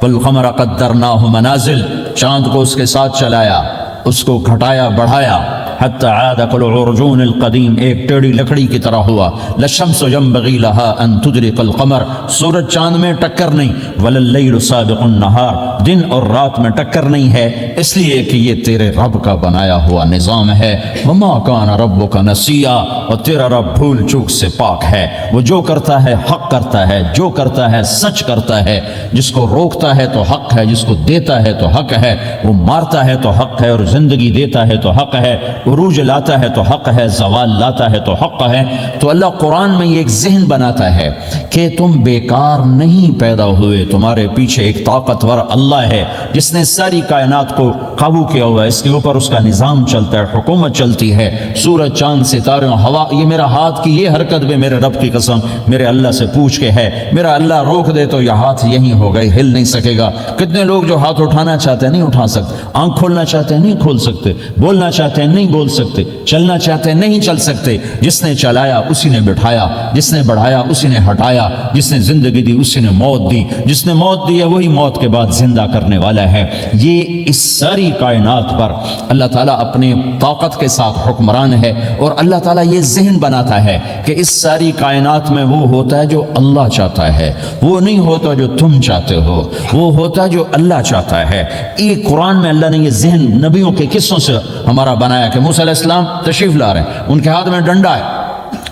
S2: والقمر قدرناہ منازل، چاند کو اس کے ساتھ چلایا، اس کو گھٹایا بڑھایا، حتی عاد کالعرجون القدیم، ایک ٹیڑھی لکڑی کی طرح ہوا۔ للشمس ينبغي لها ان تدرك القمر، سورج چاند میں ٹکر نہیں، ولللیل سابق النہار، دن اور رات میں ٹکر نہیں ہے، اس لیے کہ یہ تیرے رب کا بنایا ہوا نظام ہے۔ وما کان ربک نسیا، اور تیرا رب بھول چوک سے پاک ہے، وہ جو کرتا ہے حق کرتا ہے، جو کرتا ہے سچ کرتا ہے، جس کو روکتا ہے تو حق ہے، جس کو دیتا ہے تو حق ہے، وہ مارتا ہے تو حق ہے، اور زندگی دیتا ہے تو حق ہے، عروج لاتا ہے تو حق ہے، زوال لاتا ہے تو حق ہے۔ تو اللہ قرآن میں یہ ایک ذہن بناتا ہے کہ تم بیکار نہیں پیدا ہوئے، تمہارے پیچھے ایک طاقتور اللہ ہے جس نے ساری کائنات کو قابو کیا ہوا ہے، اس کے اوپر اس کا نظام چلتا ہے، حکومت چلتی ہے، سورج چاند ستارے ہوا، یہ میرا ہاتھ کی یہ حرکت بھی میرے رب کی قسم میرے اللہ سے پوچھ کے ہے، میرا اللہ روک دے تو یہ ہاتھ یہیں ہوگا، ہل نہیں سکے گا۔ کتنے لوگ جو ہاتھ اٹھانا چاہتے ہیں نہیں اٹھا سکتے، آنکھ کھولنا چاہتے ہیں نہیں کھول سکتے، بولنا چاہتے ہیں نہیں بول سکتے، چلنا چاہتے ہیں نہیں چل سکتے۔ جس نے چلایا اسی نے بٹھایا، جس نے بڑھایا اسی نے ہٹایا، جس نے زندگی دی اسی نے موت دی، جس نے موت دی ہے وہی موت کے بعد زندہ کرنے والا ہے۔ یہ اس ساری کائنات پر اللہ تعالیٰ اپنے طاقت کے ساتھ حکمران ہے، اور اللہ تعالیٰ یہ ذہن بناتا ہے کہ اس ساری کائنات میں وہ ہوتا ہے جو اللہ چاہتا ہے، وہ نہیں ہوتا جو تم چاہتے ہو، وہ ہوتا ہے جو اللہ چاہتا ہے۔ یہ قرآن میں اللہ نے یہ ذہن نبیوں کے قصوں سے ہمارا بنایا کہ موسیٰ علیہ السلام تشریف لا رہے ہیں، ان کے ہاتھ میں ڈنڈا ہے،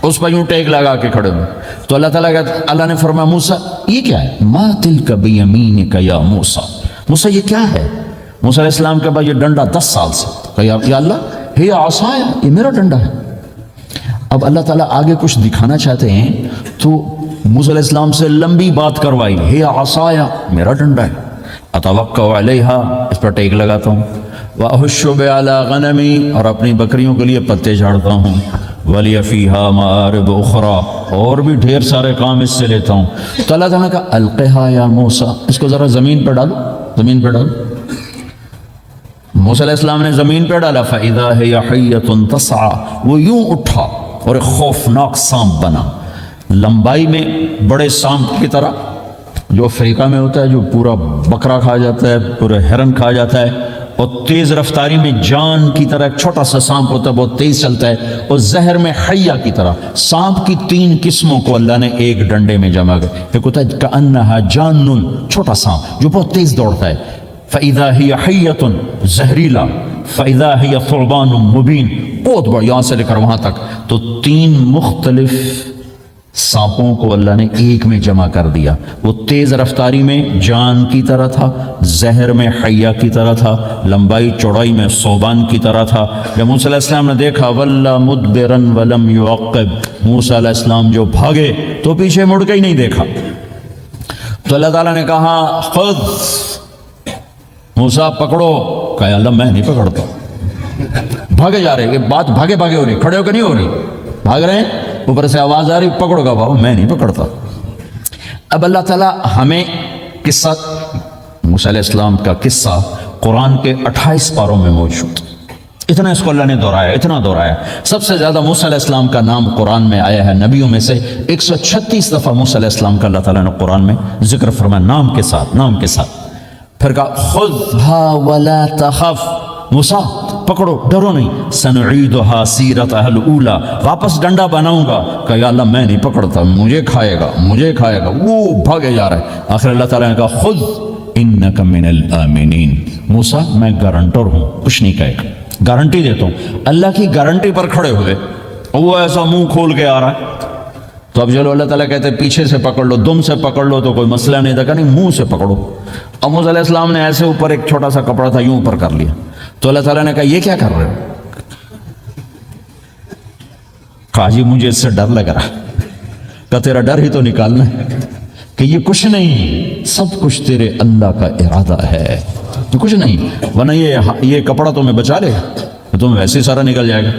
S2: اس پر یوں ٹیک لگا کے کھڑے ہوئے، تو اللہ نے فرمایا موسیٰ یہ کیا ہے؟ ما تلک بیمینک یا موسیٰ، موسیٰ یہ کیا ہے؟ موسیٰ علیہ السلام کے بعد یہ ڈنڈا 10 سال سے، کہا یا اللہ یہ عصا ہے، یہ میرا ڈنڈا ہے۔ اب اللہ تعالیٰ آگے کچھ دکھانا چاہتے ہیں تو موسیٰ علیہ السلام سے لمبی بات کروائی، ہے عصایا، میرا ڈنڈا ہے، اتوکل علیہا، اس پر ٹیک لگاتا ہوں، وَأَحُشُّ بِعَلَىٰ غَنَمِي، اور اپنی بکریوں کے لیے پتے جھاڑتا ہوں، ولی فیہا مآرب اخرى، اور بھی ڈھیر سارے کام اس سے لیتا ہوں. تو اللہ تعالیٰ نے کہا القھا یا موسیٰ، اس کو ذرا زمین پہ ڈالو، زمین پہ ڈالو. موسیٰ علیہ السلام نے زمین پہ ڈالا، فَإِذَا هِيَ حَيَّةٌ تَسْعَىٰ، وہ یوں اٹھا اور ایک خوفناک سانپ بنا، لمبائی میں بڑے سانپ کی طرح جو افریقہ میں ہوتا ہے، جو پورا بکرا کھا جاتا ہے، پورا ہرن کھا جاتا ہے، اور تیز رفتاری میں جان کی طرح ایک چھوٹا سا سانپ ہوتا ہے، بہت تیز چلتا ہے، اور زہر میں حیہ کی طرح. سانپ کی 3 قسموں کو اللہ نے ایک ڈنڈے میں جمع کر. ایک ہوتا ہے کأنہا جان، چھوٹا سانپ جو بہت تیز دوڑتا ہے، فَإِذَا هِيَ حَيَّةٌ زہریلا، فَإِذَا هِيَ ثُعْبَانٌ مُبِينٌ، بہت بڑا، یہاں سے لے کر وہاں تک. تو 3 مختلف سانپوں کو اللہ نے ایک میں جمع کر دیا. وہ تیز رفتاری میں جان کی طرح تھا، زہر میں حیہ کی طرح تھا، لمبائی چوڑائی میں ثعبان کی طرح تھا. جب موسیٰ علیہ السلام نے دیکھا وَلَّا مُدْبِرًا وَلَمْ يُعَقِّبْ، موسیٰ علیہ السلام جو بھاگے تو پیچھے مڑ کے ہی نہیں دیکھا. تو اللہ تعالیٰ نے کہا خذ موسیٰ، پکڑو. کہا اللہ میں نہیں پکڑتا. بھاگے جا رہے، یہ بات بھاگے بھاگے ہو رہی، کھڑے ہو کے نہیں ہو رہی، بھاگ رہے ہیں. اوپر سے آواز آ رہی پکڑو گا، بابا میں نہیں پکڑتا. اب اللہ تعالیٰ ہمیں قصہ موسیٰ علیہ السلام کا قصہ قرآن کے 28 پاروں میں موجود، اتنا اس کو اللہ نے دہرایا، اتنا دہرایا. سب سے زیادہ موسیٰ علیہ السلام کا نام قرآن میں آیا ہے نبیوں میں سے. 136 دفعہ موسیٰ علیہ السلام کا اللہ تعالیٰ نے قرآن میں ذکر فرمایا، نام کے ساتھ، نام کے ساتھ. پھر کہا خذھا ولا تخف، موسیٰ پکڑو، ڈرو نہیں. سنعیدھا سیرتھا الاولی، واپس ڈنڈا بناؤں گا. کہا یا اللہ میں نہیں پکڑتا، مجھے کھائے گا، مجھے کھائے گا. وہ بھاگے جا رہا ہے. آخر اللہ تعالیٰ نے کہا خذ انک من الآمنین، موسیٰ میں گارنٹر ہوں، کچھ نہیں کہے گا، گارنٹی دیتا ہوں. اللہ کی گارنٹی پر کھڑے ہوئے، وہ ایسا منہ کھول کے آ رہا ہے. تو اب چلو اللہ تعالیٰ کہتے ہیں پیچھے سے پکڑ لو، دم سے پکڑ لو تو کوئی مسئلہ نہیں تھا. کہ نہیں، منہ سے پکڑو. اب موسیٰ علیہ السلام نے ایسے اوپر ایک چھوٹا سا کپڑا تھا، یوں اوپر کر لیا. تو اللہ تعالیٰ نے کہا یہ کیا کر رہے ہو؟ کہا جی مجھے اس سے ڈر لگ رہا. کہ تیرا ڈر ہی تو نکالنا ہے، کہ یہ کچھ نہیں، سب کچھ تیرے اللہ کا ارادہ ہے، کچھ نہیں، ورنہ یہ کپڑا تمہیں بچا لے گا، تمہیں ویسے ہی سارا نکل جائے گا.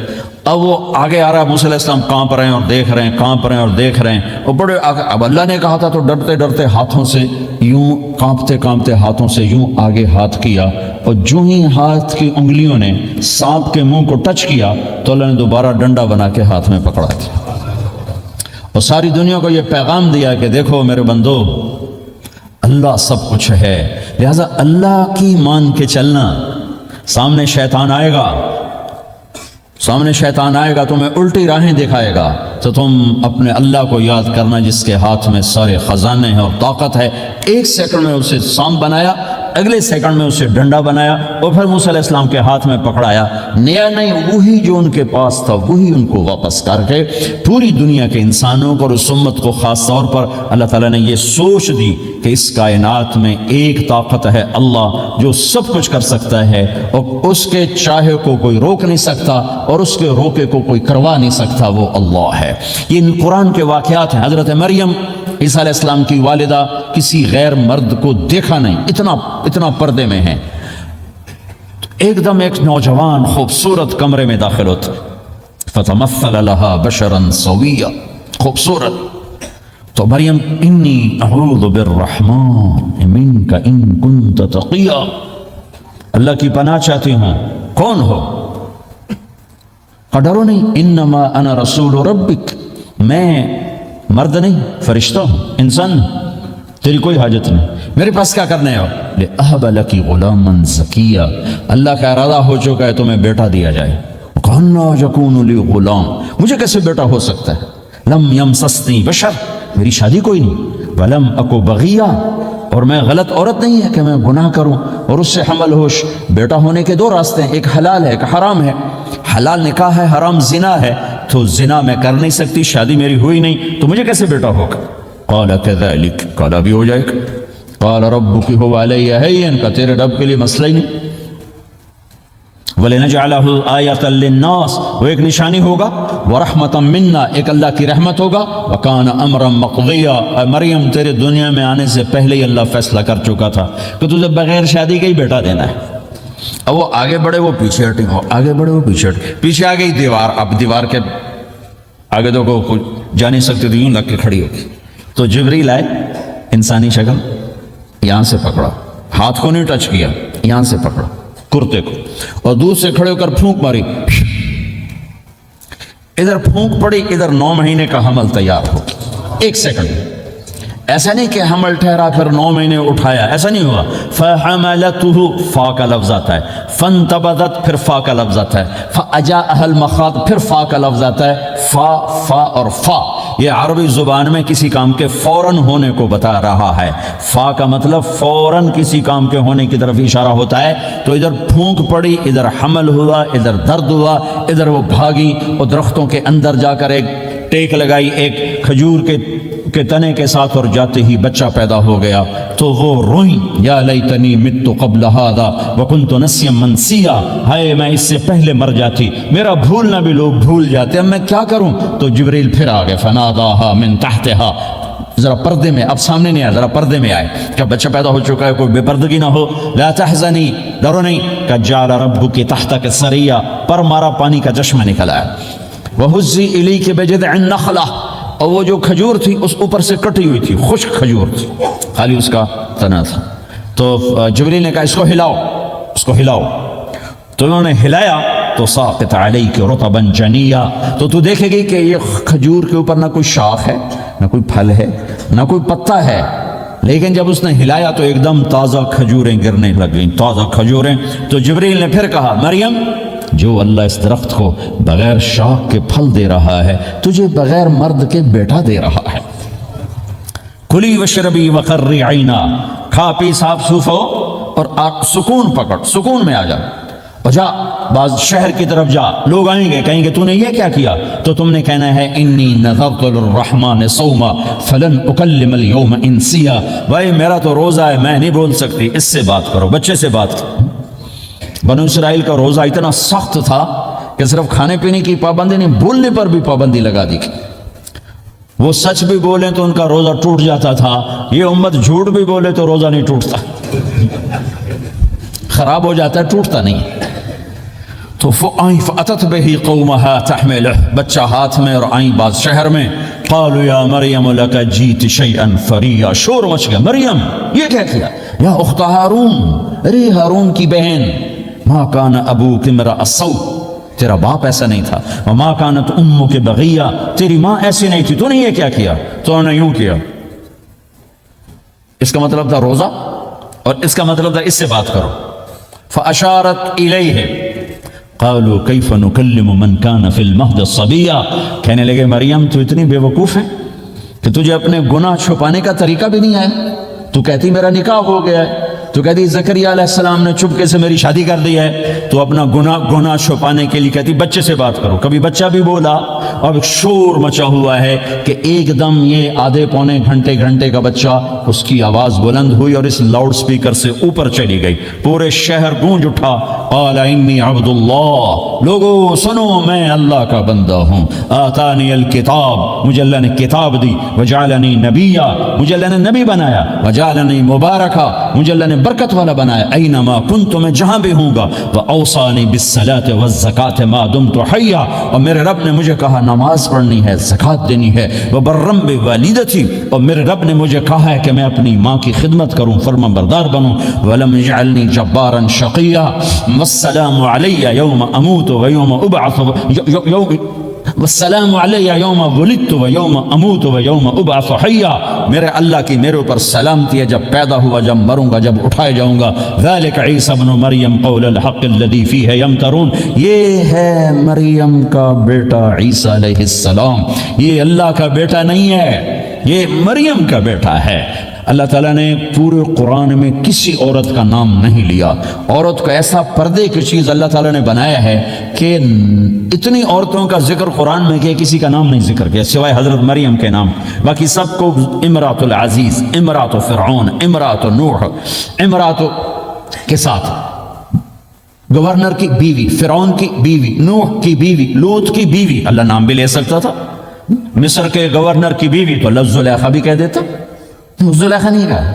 S2: اب وہ آگے آ رہا ہے، موسیٰ علیہ السلام کانپ رہے ہیں اور دیکھ رہے ہیں، کانپ رہے ہیں اور دیکھ رہے ہیں. اور بڑے اب اللہ نے کہا تھا تو ڈرتے ڈرتے ہاتھوں سے یوں، کانپتے کانپتے ہاتھوں سے یوں آگے ہاتھ کیا، اور جو ہی ہاتھ کی انگلیوں نے سانپ کے منہ کو ٹچ کیا تو اللہ نے دوبارہ ڈنڈا بنا کے ہاتھ میں پکڑا دیا، اور ساری دنیا کو یہ پیغام دیا کہ دیکھو میرے بندو، اللہ سب کچھ ہے، لہذا اللہ کی مان کے چلنا. سامنے شیطان آئے گا، سامنے شیطان آئے گا، تمہیں الٹی راہیں دکھائے گا، تو تم اپنے اللہ کو یاد کرنا جس کے ہاتھ میں سارے خزانے ہیں اور طاقت ہے. 1 سیکنڈ میں اسے سانپ بنایا، اگلے سیکنڈ میں اسے ڈنڈا بنایا، اور پھر موسیٰ علیہ السلام کے ہاتھ میں پکڑایا. نیا نہیں، وہی جو ان کے پاس تھا وہی ان کو واپس کر کے پوری دنیا کے انسانوں کو اور اس امت کو خاص طور پر اللہ تعالیٰ نے یہ سوچ دی کہ اس کائنات میں ایک طاقت ہے، اللہ، جو سب کچھ کر سکتا ہے، اور اس کے چاہے کو کوئی روک نہیں سکتا اور اس کے روکے کو کوئی کروا نہیں سکتا، وہ اللہ ہے. یہ قرآن کے واقعات ہیں. حضرت مریم عیسیٰ علیہ السلام کی والدہ کسی غیر مرد کو دیکھا نہیں، اتنا پردے میں ہیں. ایک دم ایک نوجوان خوبصورت کمرے میں داخل ہوتا، فتمثل لها بشرا سویا، خوبصورت. تو مریم انی اعوذ بالرحمن منک ان کنت تقیا، اللہ کی پناہ چاہتی ہوں. کون ہو؟ ڈرو نہیں، انما انا رسول ربک، میں مرد نہیں، فرشتہ ہوں، انسان ہوں، تیری کوئی حاجت نہیں، میرے پاس کیا کرنے ہو؟ لأہب لکی غلاما زکیا، اللہ کا ارادہ ہو چکا ہے تمہیں بیٹا دیا جائے. کہنا یکون لی غلام، مجھے کیسے بیٹا ہو سکتا ہے؟ لم یمسسنی بشر، میری شادی کوئی نہیں، ولم اکو بغیا، اور میں غلط عورت نہیں ہے کہ میں گناہ کروں اور اس سے حمل ہوش. بیٹا ہونے کے 2 راستے ہیں، ایک حلال ہے ایک حرام ہے. حلال نکاح ہے، حرام زنا ہے، تو زنا میں کر نہیں سکتی، شادی میری ہوئی نہیں، تو مجھے کیسے بیٹا ہوگا؟ قال کذلک، قال بھی ہو جائے گا. قال ربک هو علی ہین، کا تیرے رب کے لیے مسئلہ ہی نہیں. وَلِنَجْعَلَهُ آیَةً لِلنَّاسِ، وہ ایک نشانی ہوگا، وَرَحْمَةً مِنَّا، ایک اللہ کی رحمت ہوگا، وَكَانَ أَمْرًا مَقْضِيًّا، مریم تیرے دنیا میں آنے سے پہلے ہی اللہ فیصلہ کر چکا تھا کہ تجھے بغیر شادی کا ہی بیٹا دینا ہے. اب وہ آگے بڑھے، وہ پیچھے ہٹے، وہ آگے بڑھے، وہ پیچھے ہٹے، پیچھے آ گئی دیوار. اب دیوار کے آگے تو کو جا نہیں سکتی تو یوں لگ کے کھڑی ہوگی. تو جبریل آئے, انسانی شکل, یہاں سے پکڑا, ہاتھ کو نہیں ٹچ کیا, یہاں سے پکڑا کرتے کو, اور دور سے کھڑے ہو کر پھونک ماری, ادھر پھونک پڑی, ادھر 9 مہینے کا حمل تیار ہو. 1 سیکنڈ. ایسا نہیں کہ حمل ٹھہرا پھر 9 مہینے اٹھایا, ایسا نہیں ہوا. فَحَمَلَتُهُ فا کا لفظ آتا ہے, فَانْتَبَذَتْ پھر فا کا لفظ آتا ہے, فَأَجَاءَهَا الْمَخَاض پھر فا کا لفظ آتا ہے. فا اور فا یہ عربی زبان میں کسی کام کے فوراً ہونے کو بتا رہا ہے. فا کا مطلب فوراً کسی کام کے ہونے کی طرف اشارہ ہوتا ہے. تو ادھر پھونک پڑی, ادھر حمل ہوا, ادھر درد ہوا, ادھر وہ بھاگی اور درختوں کے اندر جا کر ایک ٹیک لگائی ایک کھجور کے تنے کے ساتھ, اور جاتے ہی بچہ پیدا ہو گیا. تو وہ روئیں, یا لیتنی مت قبل ھذا وکنت نسیا منسیا, ہائے میں اس سے پہلے مر جاتی, میرا بھولنا بھی لوگ بھول جاتے, اب میں کیا کروں. تو جبریل پھر آ گئے, فناداھا من تحتھا, ذرا پردے میں, اب سامنے نہیں آئے, ذرا پردے میں آئے کہ بچہ پیدا ہو چکا ہے, کوئی بے پردگی نہ ہو. لا تحزنی, ڈرو نہیں. کہ جعل ربک تحتک سریا, پر مارا پانی کا چشمہ نکل آیا. وہزی الیک بجذع النخلہ, اور وہ جو کھجور تھی اس اوپر سے کٹی ہوئی تھی, خشک کھجور تھی, خالی اس کا تنا تھا. تو جبریل نے کہا اس کو ہلاؤ, اس کو ہلاؤ. تو انہوں نے ہلایا تو ساقط علیک رطبا جنیا, تو دیکھے گی کہ یہ کھجور کے اوپر نہ کوئی شاخ ہے, نہ کوئی پھل ہے, نہ کوئی پتا ہے, لیکن جب اس نے ہلایا تو ایک دم تازہ کھجوریں گرنے لگ گئیں, تازہ کھجوریں. تو جبریل نے پھر کہا, مریم, جو اللہ اس درخت کو بغیر شاخ کے پھل دے رہا ہے, تجھے بغیر مرد کے بیٹا دے رہا ہے. کلی وشربی وقرری عینا, کھا پی صاف صوف ہو اور سکون پکڑ, سکون میں آ جا, اور جا بعض شہر کی طرف جا. لوگ آئیں گے, کہیں گے تو نے یہ کیا کیا, تو تم نے کہنا ہے انی نذرت للرحمن صوما فلن اکلم اليوم انسیا, بھائی میرا تو روزہ ہے, میں نہیں بول سکتی, اس سے بات کرو, بچے سے بات کرو. بنو اسرائیل کا روزہ اتنا سخت تھا کہ صرف کھانے پینے کی پابندی نہیں, بولنے پر بھی پابندی لگا دی. وہ سچ بھی بولیں تو ان کا روزہ ٹوٹ جاتا تھا, یہ امت جھوٹ بھی بولے تو روزہ نہیں ٹوٹتا, خراب ہو جاتا ہے, ٹوٹتا نہیں. تو فأتت به قومها تحمله, بچہ ہاتھ میں اور آئیں بعض شہر میں. قالوا یا مریم لک جیت شیئا فریا, شور مچ گیا, مریم یہ کیا کیا, یا اخت ہارون, ارے ہارون کی بہن, ما کان ابوک امرأ سوء, تیرا باپ ایسا نہیں تھا, وما کانت امک بغیہ, تیری ماں ایسی نہیں تھی, تو نے یہ کیا کیا, تو نے یوں کیا. اس کا مطلب تھا روزہ, اور اس کا مطلب تھا اس سے بات کرو. فاشارت الیہ, قالوا کیف نکلم من کان فی المہد صبیا, کہنے لگے مریم تو اتنی بے وقوف ہے کہ تجھے اپنے گناہ چھپانے کا طریقہ بھی نہیں آیا. تو کہتی میرا نکاح ہو گیا ہے, تو کہتی زکریا علیہ السلام نے چپکے سے میری شادی کر دی ہے, تو اپنا گناہ چھپانے کے لیے کہتی بچے سے بات کرو. کبھی بچہ بھی بولا, اور شور مچا ہوا ہے کہ ایک دم یہ آدھے پونے گھنٹے کا بچہ, اس کی آواز بلند ہوئی اور اس لاؤڈ سپیکر سے اوپر چلی گئی, پورے شہر گونج اٹھا. قال انی عبد اللہ, لوگو سنو میں اللہ کا بندہ ہوں. آتانی الکتاب, مجھے اللہ نے کتاب دی. وجعلنی نبیا, مجھے اللہ نے نبی بنایا. وجعلنی مبارکا, مجھے اللہ نے برکت والا بنایا. اینما کنت, میں جہاں بھی ہوں گا. واوصانی بالصلاۃ والزکاۃ ما دمت حیا, اور میرے رب نے مجھے کہا نماز پڑھنی ہے, زکات دینی ہے. وبرم بوالدتی, اور میرے رب نے مجھے کہا ہے کہ میں اپنی ماں کی خدمت کروں, فرما بردار بنوں. ولم یجعلنی جبارا شقیا, والسلام علی یوم اموت ویوم ابعث, والسلام علی یوم ولدت ویوم اموت ویوم ابعث حیا, میرے اللہ کی میرے اوپر سلامتی ہے, جب پیدا ہوا, جب مروں گا, جب اٹھائے جاؤں گا. ذالک عیسی ابن مریم قول الحق الذی فیہ یمترون, یہ ہے مریم کا بیٹا عیسیٰ علیہ السلام, یہ اللہ کا بیٹا نہیں ہے, یہ مریم کا بیٹا ہے. اللہ تعالیٰ نے پورے قرآن میں کسی عورت کا نام نہیں لیا. عورت کو ایسا پردے کی چیز اللہ تعالیٰ نے بنایا ہے کہ اتنی عورتوں کا ذکر قرآن میں کہ کسی کا نام نہیں ذکر کیا سوائے حضرت مریم کے نام. باقی سب کو امرات العزیز, امرات فرعون, امرات نوح, امرات کے ساتھ گورنر کی بیوی, فرعون کی بیوی, نوح کی بیوی, لوط کی بیوی, اللہ نام بھی لے سکتا تھا. مصر کے گورنر کی بیوی تو لفظ زلیخا بھی کہہ دیتا, زلیخا نہیں کہا.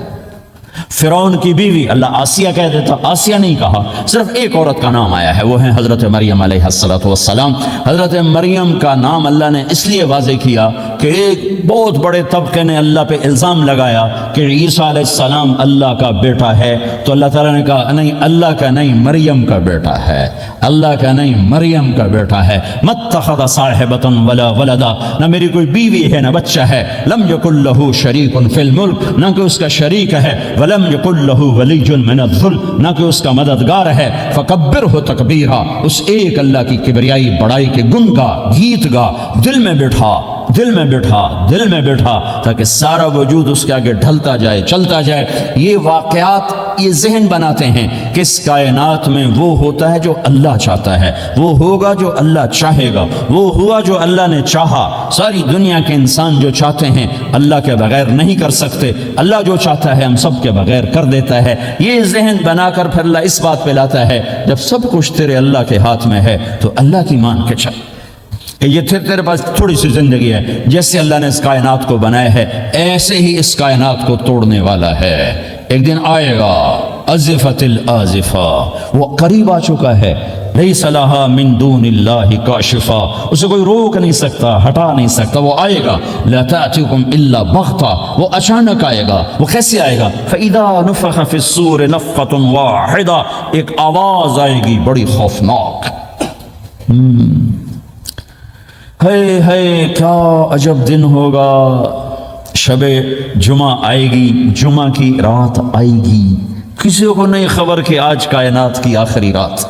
S2: فرعون کی بیوی اللہ آسیہ کہہ دیتا، آسیہ نہیں کہا، صرف ایک عورت کا نام آیا ہے، وہ ہے حضرت مریم علیہ السلام۔ حضرت مریم کا نام اللہ نے اس لیے واضح کیا کہ ایک بہت بڑے طبقے نے اللہ پہ الزام لگایا کہ عیسیٰ علیہ السلام اللہ کا بیٹا ہے، تو اللہ تعالیٰ نے کہا نہیں، اللہ کا نہیں، مریم کا بیٹا ہے، اللہ کا نہیں، مریم کا بیٹا ہے۔ متخذ صاحبۃ ولا ولدا، نہ میری کوئی بیوی ہے نہ بچہ ہے، لم یکن لہ شریک فی الملک، نہ کہ اس کا شریک ہے، ولم یکن لہ ولی من الذل، نہ کہ اس کا مددگار ہے، فکبرہ تکبیرا، اس ایک اللہ کی کبریائی بڑائی کے گن گا، گیت گا، دل میں بٹھا، دل میں بٹھا، دل میں بٹھا، تاکہ سارا وجود اس کے آگے ڈھلتا جائے، چلتا جائے۔ یہ واقعات یہ ذہن بناتے ہیں کہ اس کائنات میں وہ ہوتا ہے جو اللہ چاہتا ہے، وہ ہوگا جو اللہ چاہے گا، وہ ہوا جو اللہ نے چاہا۔ ساری دنیا کے انسان جو چاہتے ہیں اللہ کے بغیر نہیں کر سکتے، اللہ جو چاہتا ہے ہم سب کے بغیر کر دیتا ہے۔ یہ ذہن بنا کر پھر اللہ اس بات پہ لاتا ہے جب سب کچھ تیرے اللہ کے ہاتھ میں ہے تو اللہ کی مان کے چل کہ یہ تیرے پاس تھوڑی سی زندگی ہے، جیسے اللہ نے اس کائنات کو بنایا ہے ایسے ہی اس کائنات کو توڑنے والا ہے۔ ایک دن آئے گا، ازفت الازفہ، وہ قریب آ چکا ہے، لیس لہا من دون اللہ کاشفہ، اسے کوئی روک نہیں سکتا، ہٹا نہیں سکتا، وہ آئے گا۔ لا تأتیکم الا بغتہ، وہ اچانک آئے گا۔ وہ کیسے آئے گا؟ فإذا نفخ فی الصور نفخۃ واحدہ، ایک آواز آئے گی بڑی خوفناک۔ ہے کیا عجب دن ہوگا، شب جمعہ آئے گی، جمعہ کی رات آئے گی، کسی کو نہیں خبر کہ آج کائنات کی آخری رات۔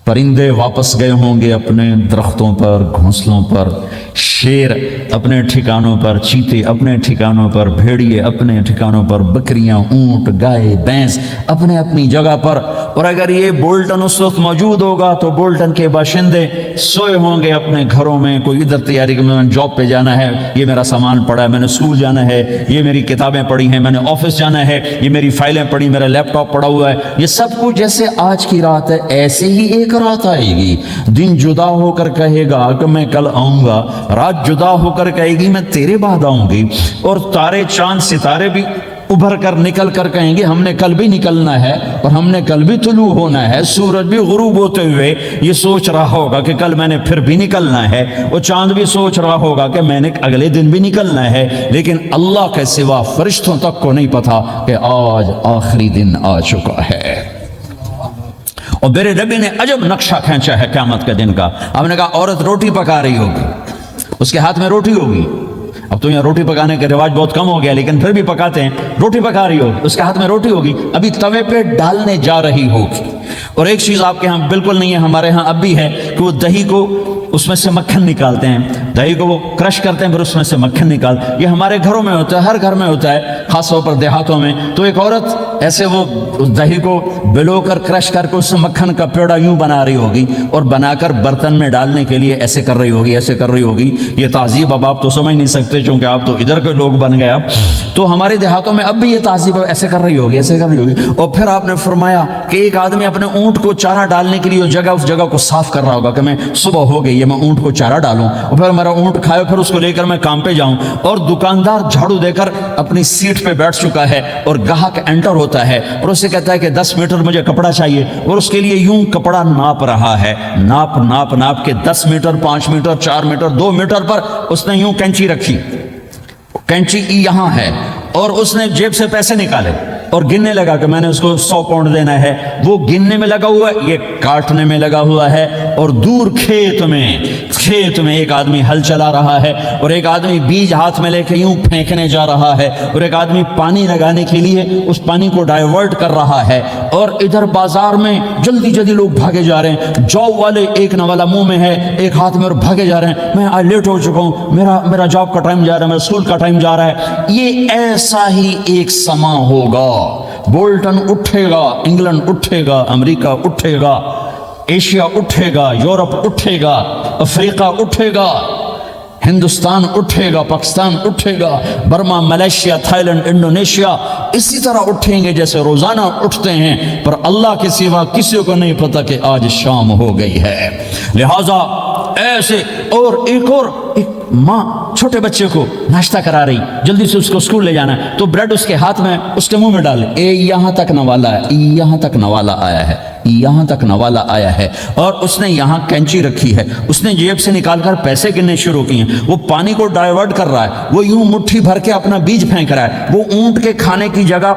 S2: پرندے واپس گئے ہوں گے اپنے درختوں پر، گھونسلوں پر، شیر اپنے ٹھکانوں پر، چیتے اپنے ٹھکانوں پر، بھیڑیے اپنے ٹھکانوں پر، بکریاں، اونٹ، گائے، بھینس اپنے اپنی جگہ پر۔ اور اگر یہ بولٹن اس وقت موجود ہوگا تو بولٹن کے باشندے سوئے ہوں گے اپنے گھروں میں، کوئی ادھر تیاری کہ میں نے جاب پہ جانا ہے، یہ میرا سامان پڑا ہے، میں نے اسکول جانا ہے، یہ میری کتابیں پڑھی ہیں، میں نے آفس جانا ہے، یہ میری فائلیں پڑھی، میرا لیپ ٹاپ پڑا ہوا ہے۔ یہ سب کچھ جیسے آج کی رات ہے ایسے ہی ایک رات آئے گی۔ دن جدا ہو کر کہے گا کہ میں کل آؤں گا، رات جدا ہو کر کہے گی میں تیرے بعد آؤں گی، اور تارے چاند ستارے بھی ابھر کر نکل کر کہیں گے ہم نے کل بھی نکلنا ہے اور ہم نے کل بھی طلوع ہونا ہے۔ سورج بھی غروب ہوتے ہوئے یہ سوچ رہا ہوگا کہ کل میں نے پھر بھی نکلنا ہے، اور چاند بھی سوچ رہا ہوگا کہ میں نے اگلے دن بھی نکلنا ہے۔ لیکن اللہ کے سوا فرشتوں تک کو نہیں پتا کہ آج آخری دن آ چکا ہے۔ اور میرے نبی نے عجب نقشہ کھینچا ہے قیامت کے دن کا۔ ہم نے کہا عورت روٹی پکا رہی ہوگی، اس کے ہاتھ میں روٹی ہوگی۔ اب تو یہاں روٹی پکانے کا رواج بہت کم ہو گیا، لیکن پھر بھی پکاتے ہیں۔ روٹی پکا رہی ہوگی، اس کے ہاتھ میں روٹی ہوگی، ابھی توے پہ ڈالنے جا رہی ہوگی۔ اور ایک چیز آپ کے ہاں بالکل نہیں ہے، ہمارے ہاں اب بھی ہے کہ وہ دہی کو اس میں سے مکھن نکالتے ہیں، دہی کو وہ کرش کرتے ہیں، پھر اس میں سے مکھن نکال۔ یہ ہمارے گھروں میں ہوتا ہے، ہر گھر میں ہوتا ہے، خاص طور پر دیہاتوں میں۔ تو ایک عورت ایسے وہ اس دہی کو بلو کر کرش کر کے اس سے مکھن کا پیڑا یوں بنا رہی ہوگی، اور بنا کر برتن میں ڈالنے کے لیے ایسے کر رہی ہوگی، ایسے کر رہی ہوگی۔ یہ تہذیب اب آپ تو سمجھ نہیں سکتے چونکہ آپ تو ادھر کے لوگ بن گئے اب۔ تو ہمارے دیہاتوں میں اب بھی یہ تہذیب ایسے کر رہی ہوگی، ایسے کر رہی ہوگی۔ اور پھر آپ نے فرمایا کہ ایک آدمی اپنے اونٹ کو چارہ ڈالنے کے لیے اس جگہ کو صاف کر رہا ہوگا کہ میں صبح ہو گئی ہے، میں اونٹ کو چارہ ڈالوں، اور پھر میرا اونٹ کھائے، پھر اس کو لے کر میں کام پہ جاؤں۔ اور دکاندار جھاڑو دے کر اپنی سیٹ پہ بیٹھ چکا ہے، اور گاہک انٹر ہوتا ہے اور اسے کہتا ہے کہ 10 میٹر مجھے کپڑا چاہیے، اور اس کے لیے یوں کپڑا ناپ رہا ہے، ناپ کے 10 میٹر، 5 میٹر، 4 میٹر، 2 میٹر پر اس نے یوں کینچی رکھی، کینچی یہاں ہے، اور اس نے جیب سے پیسے نکالے اور گننے لگا کہ میں نے اس کو 100 پاؤنڈ دینا ہے۔ وہ گننے میں لگا ہوا ہے، یہ کاٹنے میں لگا ہوا ہے۔ اور دور کھیت میں ایک آدمی ہل چلا رہا ہے، اور ایک آدمی بیج ہاتھ میں لے کے یوں پھینکنے جا رہا ہے، اور ایک آدمی پانی لگانے کے لیے اس پانی کو ڈائیورٹ کر رہا ہے۔ اور ادھر بازار میں جلدی لوگ بھاگے جا رہے ہیں، جاب والے ایک نوالا منہ میں ہے، ایک ہاتھ میں، اور بھاگے جا رہے ہیں۔ میں آج لیٹ ہو چکا ہوں، میرا جاب کا ٹائم جا رہا ہے، میرا اسکول کا ٹائم جا رہا ہے۔ یہ ایسا ہی ایک سما ہوگا، بولٹن اٹھے گا، انگلینڈ اٹھے گا، امریکہ اٹھے گا، ایشیا اٹھے گا، یورپ اٹھے گا، افریقہ اٹھے گا، ہندوستان اٹھے گا، پاکستان اٹھے گا، Burma, Malaysia, Thailand, Indonesia اسی طرح اٹھیں گے جیسے روزانہ اٹھتے ہیں۔ پر اللہ کے سوا کسی کو نہیں پتا کہ آج شام ہو گئی ہے۔ لہذا ایسے، اور ایک ماں چھوٹے بچے کو ناشتہ کرا رہی، جلدی سے اس کو اسکول لے جانا ہے، تو بریڈ اس کے ہاتھ میں اس کے منہ میں ڈال، یہاں تک نوالا ہے، یہاں تک نوالا آیا ہے، یہاں تک نوالا آیا ہے، اور اس نے یہاں کینچی رکھی ہے، اس نے جیب سے نکال کر پیسے گننے شروع کیے ہیں، وہ پانی کو ڈائیورٹ کر رہا ہے، وہ یوں مٹھی بھر کے اپنا بیج پھینک رہا ہے، وہ اونٹ کے کھانے کی جگہ،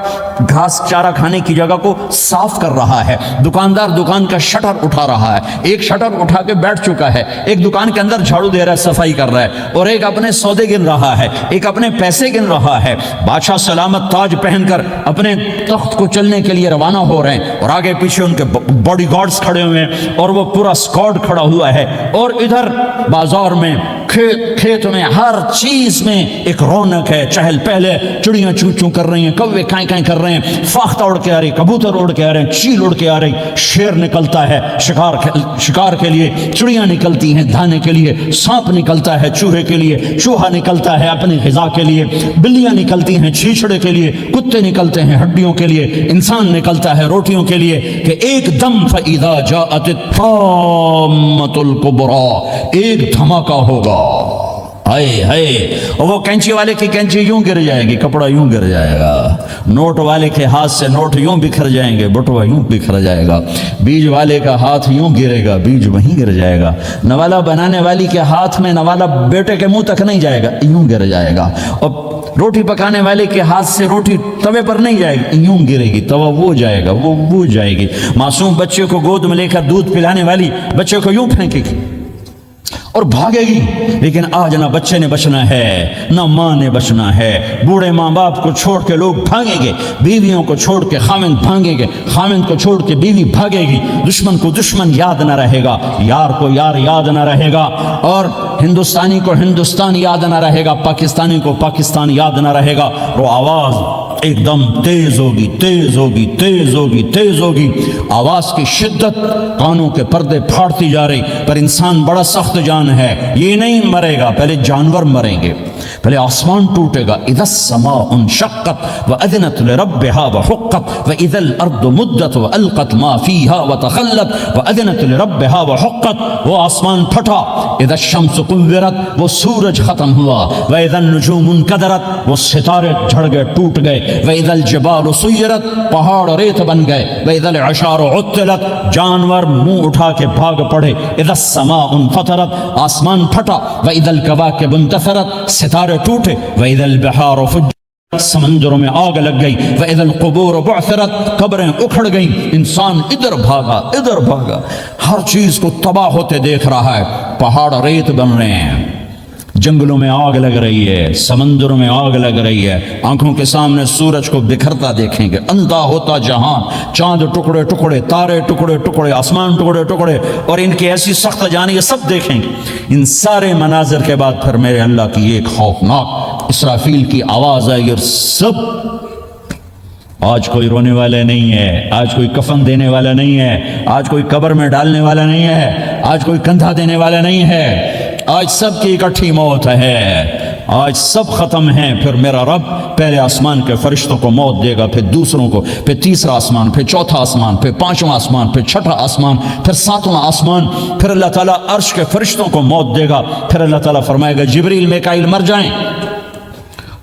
S2: گھاس چارہ کھانے کی جگہ کو صاف کر رہا ہے، دکاندار دکان کا شٹر اٹھا رہا ہے، ایک شٹر اٹھا کے بیٹھ چکا ہے، ایک دکان کے اندر جھاڑو دے رہا ہے، صفائی کر رہا ہے، اور ایک اپنے سودے گن رہا ہے، ایک اپنے پیسے گن رہا ہے، بادشاہ سلامت تاج پہن کر اپنے تخت کو چلنے کے لیے روانہ ہو رہے ہیں، اور آگے پیچھے ان کے باڈی گارڈز کھڑے ہوئے ہیں، اور وہ پورا اسکواڈ کھڑا ہوا ہے، اور ادھر بازار میں کھیت میں ہر چیز میں ایک رونق ہے، چہل پہلے، چڑیاں چوں چوں کر رہی ہیں، کوے کائیں کائیں کر رہے ہیں، فاختہ اڑ کے آ رہی، کبوتر اڑ کے آ رہے ہیں، چیل اڑ کے آ رہی، شیر نکلتا ہے شکار کے لیے، چڑیاں نکلتی ہیں دھانے کے لیے، سانپ نکلتا ہے چوہے کے لیے، چوہا نکلتا ہے اپنی غذا کے لیے، بلیاں نکلتی ہیں چھیچڑے کے لیے، کتے نکلتے ہیں ہڈیوں کے لیے، انسان نکلتا ہے روٹیوں کے لیے، کہ ایک دم فَإِذَا جَاءَتِ الطَّامَّةُ الْكُبْرَى، ایک دھماکہ ہوگا، ہائے ہائے، اور وہ کینچی والے کی کینچی یوں گر جائے گی، کپڑا یوں گر جائے گا، نوٹ والے کے ہاتھ سے نوٹ یوں بکھر جائیں گے، بٹوا یوں بکھر جائے گا، بیج والے کا ہاتھ یوں گرے گا، بیج وہیں گر جائے گا، نوالا بنانے والی کے ہاتھ میں نوالا بیٹے کے منہ تک نہیں جائے گا، یوں گر جائے گا، اور روٹی پکانے والے کے ہاتھ سے روٹی توے پر نہیں جائے گی، یوں گرے گی، توا وہ جائے گا، وہ جائے گی، معصوم بچے کو گود میں لے کر دودھ پلانے والی بچے کو یوں پھینکے گی اور بھاگے گی، لیکن آج نہ بچے نے بچنا ہے، نہ ماں نے بچنا ہے، بوڑھے ماں باپ کو چھوڑ کے لوگ بھاگیں گے، بیویوں کو چھوڑ کے خامند بھاگیں گے، خامند کو چھوڑ کے بیوی بھاگے گی، دشمن کو دشمن یاد نہ رہے گا، یار کو یار یاد نہ رہے گا، اور ہندوستانی کو ہندوستان یاد نہ رہے گا، پاکستانی کو پاکستان یاد نہ رہے گا، وہ آواز ایک دم تیز ہوگی، تیز ہوگی، تیز ہوگی، تیز ہوگی، آواز کی شدت کانوں کے پردے پھاڑتی جا رہی، پر انسان بڑا سخت جان ہے، یہ نہیں مرے گا، پہلے جانور مریں گے، پہلے آسمان ٹوٹے گا، اذا السماء انشقت واذنت لربها وحقت واذا الارض مدت والقت ما فيها وتخلت واذنت لربها وحقت، وہ آسمان پھٹا، اذا الشمس كورت، وہ سورج ختم ہوا، واذا النجوم انكدرت، وہ ستارے جھڑ گئے، ٹوٹ گئے، واذا الجبال سيرت، پہاڑ ریت بن گئے، واذا العشار عطلت، جانور منہ اٹھا کے بھاگ پڑے، اذا السماء انفطرت، آسمان پھٹا، واذا الكواكب انتثرت، ستارے ٹوٹے، واذا البحار فجرت، سمندروں میں آگ لگ گئی، واذا القبور بعثرت، قبریں اکھڑ گئیں، انسان ادھر بھاگا ادھر بھاگا، ہر چیز کو تباہ ہوتے دیکھ رہا ہے، پہاڑ ریت بن رہے ہیں، جنگلوں میں آگ لگ رہی ہے، سمندروں میں آگ لگ رہی ہے، آنکھوں کے سامنے سورج کو بکھرتا دیکھیں گے، اندھا ہوتا جہان، چاند ٹکڑے ٹکڑے، تارے ٹکڑے ٹکڑے، آسمان ٹکڑے ٹکڑے، اور ان کی ایسی سخت جانی، یہ سب دیکھیں گے۔ ان سارے مناظر کے بعد پھر میرے اللہ کی ایک خوفناک اسرافیل کی آواز آئی، اور سب، آج کوئی رونے والا نہیں ہے، آج کوئی کفن دینے والا نہیں ہے، آج کوئی قبر میں ڈالنے والا نہیں ہے، آج کوئی کندھا دینے والا نہیں ہے، آج سب کی اکٹھی موت ہے، آج سب ختم ہیں۔ پھر میرا رب پہلے آسمان کے فرشتوں کو موت دے گا، پھر دوسروں کو، پھر تیسرا آسمان، پھر چوتھا آسمان، پھر پانچواں آسمان، پھر چھٹا آسمان، پھر ساتواں آسمان، پھر اللہ تعالیٰ عرش کے فرشتوں کو موت دے گا، پھر اللہ تعالیٰ فرمائے گا جبریل میکائیل مر جائیں،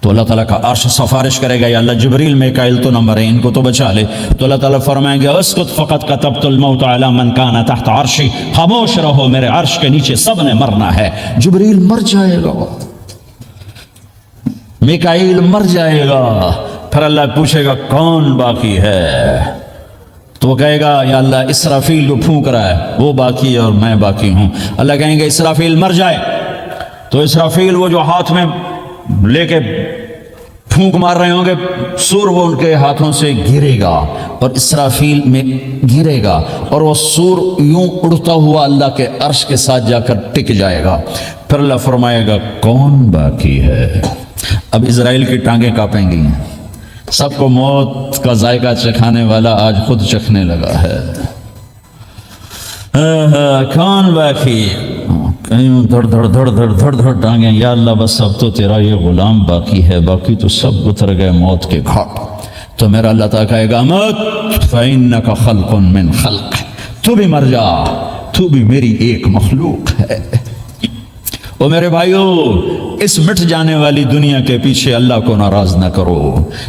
S2: تو اللہ تعالیٰ کا عرش سفارش کرے گا، یا اللہ جبریل میکائیل تو نہ مرے، ان کو تو بچا لے، تو اللہ تعالیٰ فرمائیں گے اسکت فقط کتبت الموت علی من کان تحت عرشی، خاموش رہو، میرے عرش کے نیچے سب نے مرنا ہے، جبریل مر جائے گا، میکائیل مر جائے گا، پھر اللہ پوچھے گا کون باقی ہے، تو وہ کہے گا یا اللہ اسرافیل کو پھونک رہا ہے، وہ باقی اور میں باقی ہوں، اللہ کہیں گے اسرافیل مر جائے، تو اسرافیل وہ جو ہاتھ میں لے کے پھونک مار رہے ہوں گے، سور وہ ان کے ہاتھوں سے گرے گا اور اسرافیل میں گرے گا، اور وہ سور یوں اڑتا ہوا اللہ کے عرش کے ساتھ جا کر ٹک جائے گا، پھر اللہ فرمائے گا کون باقی ہے، اب اسرائیل کی ٹانگیں کانپیں گی، سب کو موت کا ذائقہ چکھانے والا آج خود چکھنے لگا ہے، کون باقی، دھڑ دھڑ دھڑ دھڑ دھڑ دھڑ ٹانگیں، یا اللہ بس اب تو تیرا یہ غلام باقی ہے، باقی تو سب اتر گئے موت کے گھاٹ، تو میرا اللہ تعالیٰ کہے گا مت فَإِنَّكَ خَلْقٌ مِّن خَلْقِ، تو بھی مر جا، تو بھی میری ایک مخلوق ہے۔ او میرے بھائیو، اس مٹ جانے والی دنیا کے پیچھے اللہ کو ناراض نہ کرو.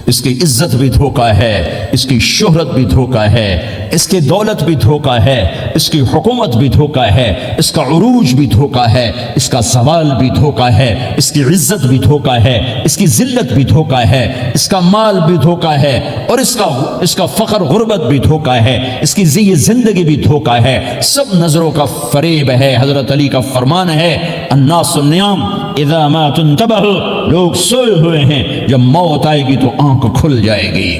S2: اس کی عزت بھی دھوکہ ہے, اس کی شہرت بھی دھوکہ ہے, اس کی دولت بھی دھوکہ ہے, اس کی حکومت بھی دھوکہ ہے, اس کا عروج بھی دھوکہ ہے, اس کا زوال بھی دھوکہ ہے, اس کی عزت بھی دھوکہ ہے, اس کی ذلت بھی دھوکہ ہے, اس کا مال بھی دھوکہ ہے, اور اس کا فقر غربت بھی دھوکہ ہے, اس کی زندگی بھی دھوکہ ہے. سب نظروں کا فریب ہے. حضرت علی کا فرمان ہے الناس النیام اذا ما تنتبہ, لوگ سوئے ہوئے ہیں, جب موت آئے گی تو آنکھ کھل جائے گی.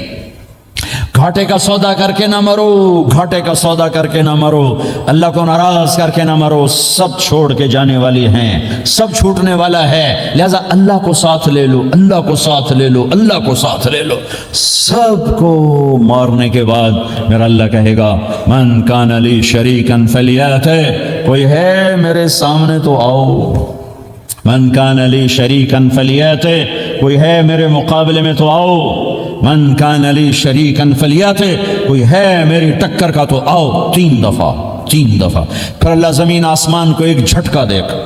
S2: گھاٹے کا سودا کر کے نہ مرو, گھاٹے کا سودا کر کے نہ مرو, اللہ کو ناراض کر کے نہ مرو. سب چھوڑ کے جانے والی ہیں, سب چھوٹنے والا ہے, لہذا اللہ کو ساتھ لے لو, اللہ کو ساتھ لے لو, اللہ کو ساتھ لے لو. سب کو مارنے کے بعد میرا اللہ کہے گا من کان لی شریکا فلیات, کوئی ہے میرے سامنے تو آؤ. من کان لی شریکا فلیات, کوئی ہے میرے مقابلے میں تو آؤ. من کان لی شریکا فلیات, کوئی ہے میری ٹکر کا تو آؤ. 3 دفعہ, 3 دفعہ. پھر اللہ زمین آسمان کو ایک جھٹکا دے کر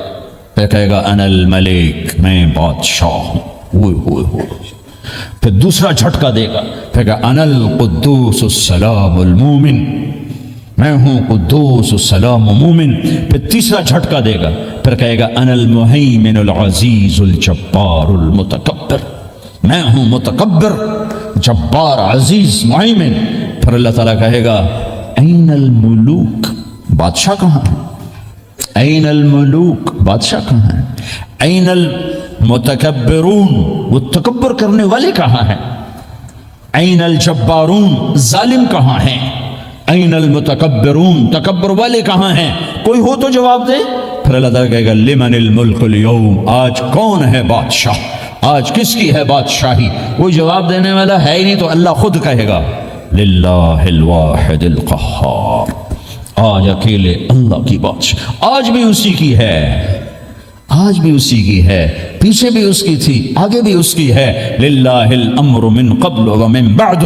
S2: پھر کہے گا انا الملک, میں بادشاہ ہوں. ہوئے ہوئے ہوئے. پھر دوسرا جھٹکا دے گا, پھر کہا انا القدوس السلام المومن, میں ہوں قدوس السلام مومن. پھر تیسرا جھٹکا دے گا, پھر کہے گا انا المہیمن العزیز الجبار المتکبر, میں ہوں متکبر, جبار, عزیز, مہیمن. پھر اللہ تعالیٰ کہے گا این الملوک, بادشاہ کہاں ہے؟ این الملوک, بادشاہ کہاں ہے؟ این المتکبرون, وہ تکبر کرنے والے کہاں ہیں؟ این الجبارون, ظالم کہاں ہیں؟ این المتکبرون, تکبر والے کہاں ہیں؟ کوئی ہو تو جواب دے. پھر اللہ تعالیٰ کہے گا لمن الملک اليوم, آج کون ہے بادشاہ, آج کس کی ہے بادشاہی؟ کوئی جواب دینے والا ہے ہی نہیں, تو اللہ خود کہے گا للہ الواحد القہار, آج اکیلے اللہ کی بادشاہ, آج بھی اسی کی ہے, آج بھی اسی کی ہے, پیچھے بھی اس کی تھی, آگے بھی اس کی ہے. للہ الامر من قبل ومن بعد,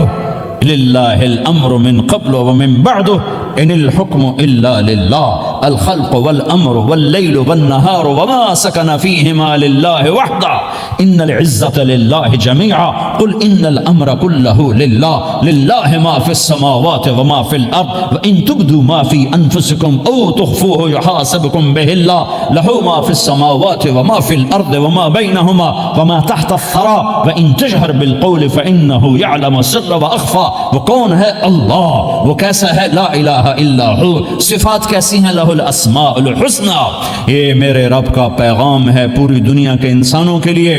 S2: للہ الامر من قبل ومن بعد, ان الحکم الا للہ, الخلق والامر واللیل والنہار وما سکن فیہما للہ وحدہ, ان العزت للہ جميعا, قل ان الامر كله للہ, للہ ما فی السماوات وما فی الارض, وان تبدوا ما فی انفسکم او تخفوه یحاسبکم به اللہ, له ما فی السماوات وما فی الارض وما بینہما وما تحت الثرى, وان تجہر بالقول فانه يعلم السر واخفى. وہ کون ہے؟ اللہ. وہ کیسا ہے؟ لا الہ الا ہو. صفات کیسی ہیں؟ لہ الاسماء الحسنى. یہ میرے رب کا پیغام ہے پوری دنیا کے انسانوں کے لیے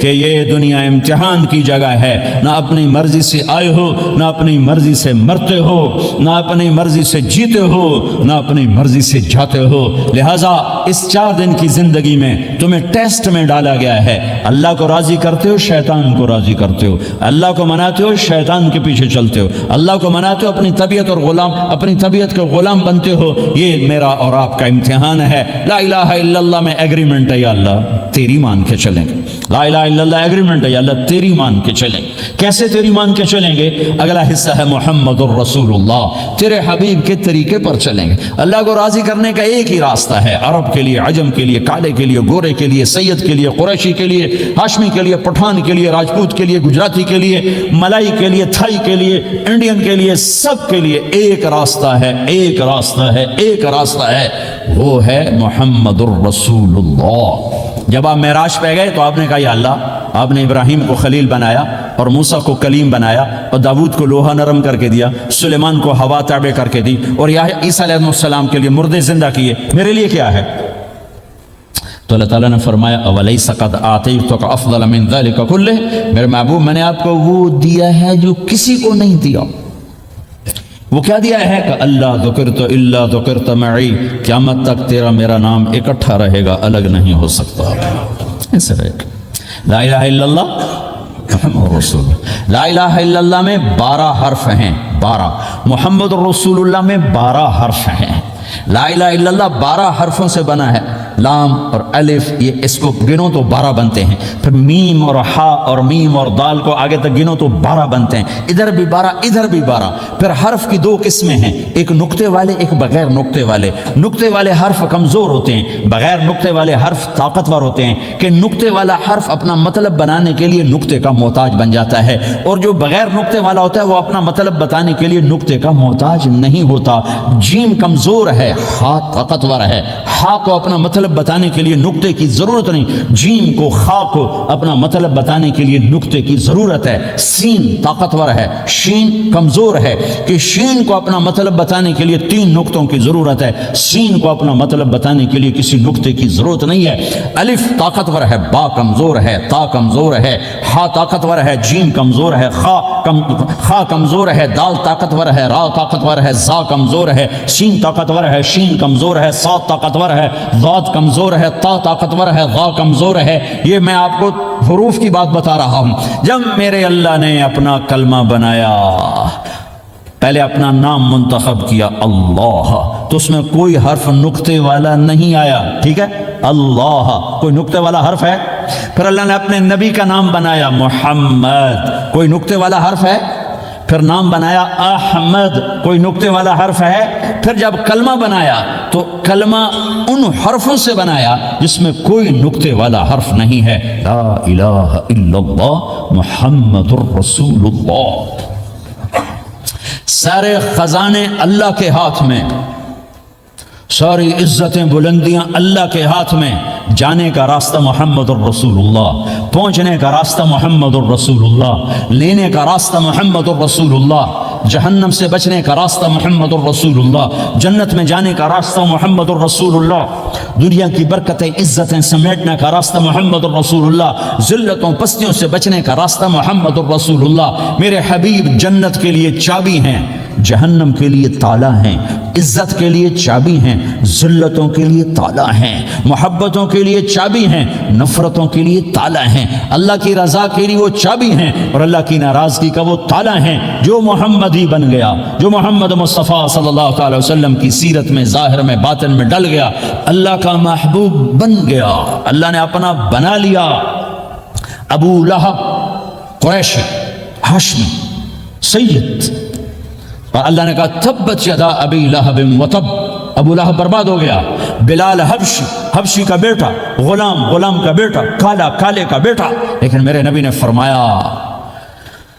S2: کہ یہ دنیا امتحان کی جگہ ہے. نہ اپنی مرضی سے آئے ہو, نہ اپنی مرضی سے مرتے ہو, نہ اپنی مرضی سے جیتے ہو, نہ اپنی مرضی سے جاتے ہو. لہٰذا اس 4 دن کی زندگی میں تمہیں ٹیسٹ میں ڈالا گیا ہے. اللہ کو راضی کرتے ہو, شیطان کو راضی کرتے ہو. اللہ کو مناتے ہو, شیطان کے پیچھے چلتے ہو. اللہ کو مناتے ہو, اپنی طبیعت اور غلام, اپنی طبیعت کے غلام بنتے ہو. یہ میرا اور آپ کا امتحان ہے. لا الہ الا اللہ میں ایگریمنٹ ہے, یا اللہ تیری مان کے چلیں گے. لا الہ الا اللہ ایگریمنٹ ہے, یا اللہ تیری مان کے چلیں گے. کیسے تیری مان کے چلیں گے؟ اگلا حصہ ہے محمد الرسول اللہ, تیرے حبیب کے طریقے پر چلیں گے. اللہ کو راضی کرنے کا ایک ہی راستہ ہے, عرب کے لیے, عجم کے لیے, کالے کے لیے, گورے کے لیے, سید کے لیے, قریشی کے لیے, ہاشمی کے لیے, پٹھان کے لیے, راجپوت کے لیے, گجراتی کے لیے, ملائی کے لیے, تھائی کے لیے, انڈین کے لیے, سب کے لیے ایک راستہ ہے, ایک راستہ ہے, ایک راستہ ہے, وہ ہے محمد الرسول اللہ. جب آپ معراج پہ گئے تو آپ نے کہا یا اللہ, آپ نے ابراہیم کو خلیل بنایا اور موسیٰ کو کلیم بنایا اور داود کو لوہا نرم کر کے دیا, سلیمان کو ہوا تابع کر کے دی, اور عیسیٰ علیہ السلام کے لیے مردے زندہ کیے. میرے لیے کیا ہے؟ تو اللہ تعالیٰ نے فرمایا اولیس قد آتیتک افضل من ذلک کلہ, میرے محبوب میں نے آپ کو وہ دیا ہے جو کسی کو نہیں دیا. وہ کیا دیا ہے کہ اللہ ذکرت الا ذکرت معی, قیامت تک تیرا میرا نام اکٹھا رہے گا, الگ نہیں ہو سکتا. ایسے رہے گا. لا الہ الا اللہ محمد رسول اللہ. لا الہ الا اللہ میں 12 حرف ہیں, 12. محمد رسول اللہ میں 12 حرف ہیں. لا الہ الا اللہ 12 حرفوں سے بنا ہے. لام اور الف یہ اس کو گنو تو 12 بنتے ہیں، پھر میم اور ہا اور میم اور دال کو آگے تک گنو تو 12 بنتے ہیں، ادھر بھی 12 ادھر بھی 12۔ پھر حرف کی 2 قسمیں ہیں، ایک نقطے والے ایک بغیر نقطے والے۔ نقطے والے حرف کمزور ہوتے ہیں، بغیر نقطے والے حرف طاقتور ہوتے ہیں، کہ نقطے والا حرف اپنا مطلب بنانے کے لیے نقطے کا محتاج بن جاتا ہے، اور جو بغیر نقطے والا ہوتا ہے وہ اپنا مطلب بتانے کے لیے نقطے کا محتاج نہیں ہوتا۔ جیم کمزور ہے، ہا طاقتور ہے، ہا کو اپنا مطلب بتانے کے لیے نقطے کی ضرورت نہیں، جیم کو خا کو اپنا مطلب بتانے کے لیے نقطے کی ضرورت ہے۔ سین طاقتور ہے، شین کمزور ہے، کہ شین کو اپنا مطلب بتانے کے لیے 3 نقطوں کی ضرورت ہے، سین کو اپنا مطلب بتانے کے لیے کسی نقطے کی ضرورت نہیں ہے۔ الف طاقتور ہے، با کمزور ہے، تا کمزور ہے، ہا طاقتور ہے، جیم کمزور ہے، خا کمزور ہے، دال طاقتور ہے، را طاقتور ہے، زا کمزور ہے، شین طاقتور ہے، شین کمزور ہے، صاد طاقتور ہے، ضاد کمزور ہے، تا طاقتور ہے، غا کمزور ہے۔ یہ میں آپ کو حروف کی بات بتا رہا ہوں۔ جب میرے اللہ نے اپنا کلمہ بنایا، پہلے اپنا نام منتخب کیا اللہ، تو اس میں کوئی حرف نقطے والا نہیں آیا، ٹھیک ہے، اللہ کوئی نقطے والا حرف ہے۔ پھر اللہ نے اپنے نبی کا نام بنایا محمد، کوئی نقطے والا حرف ہے۔ پھر نام بنایا احمد، کوئی نقطے والا حرف ہے۔ پھر جب کلمہ بنایا تو کلمہ ان حرفوں سے بنایا جس میں کوئی نقطے والا حرف نہیں ہے، لا الہ الا اللہ محمد الرسول اللہ۔ سارے خزانے اللہ کے ہاتھ میں، ساری عزتیں بلندیاں اللہ کے ہاتھ میں، جانے کا راستہ محمد الرسول اللہ، پہنچنے کا راستہ محمد الرسول اللہ، لینے کا راستہ محمد الرسول اللہ، جہنم سے بچنے کا راستہ محمد الرسول اللہ، جنت میں جانے کا راستہ محمد الرسول اللہ، دنیا کی برکتیں عزتیں سمیٹنے کا راستہ محمد الرسول اللہ، ذلتوں پستیوں سے بچنے کا راستہ محمد الرسول اللہ۔ میرے حبیب جنت کے لیے چابی ہیں، جہنم کے لیے تالا ہیں، عزت کے لیے چابی ہیں، ذلتوں کے لیے تالا ہیں، محبتوں کے لیے چابی ہیں، نفرتوں کے لیے تالا ہیں، اللہ کی رضا کے لیے وہ چابی ہیں، اور اللہ کی ناراضگی کا وہ تالا ہیں۔ جو محمدی بن گیا، جو محمد مصطفیٰ صلی اللہ تعالی وسلم کی سیرت میں ظاہر میں باطن میں ڈل گیا، اللہ کا محبوب بن گیا، اللہ نے اپنا بنا لیا۔ ابو لہب قریشی ہاشمی سید، اور اللہ نے کہا تبت یدا ابی لہب وتب، ابو لہب برباد ہو گیا۔ بلال حبشی کا بیٹا، غلام کا بیٹا، کالے کا بیٹا، لیکن میرے نبی نے فرمایا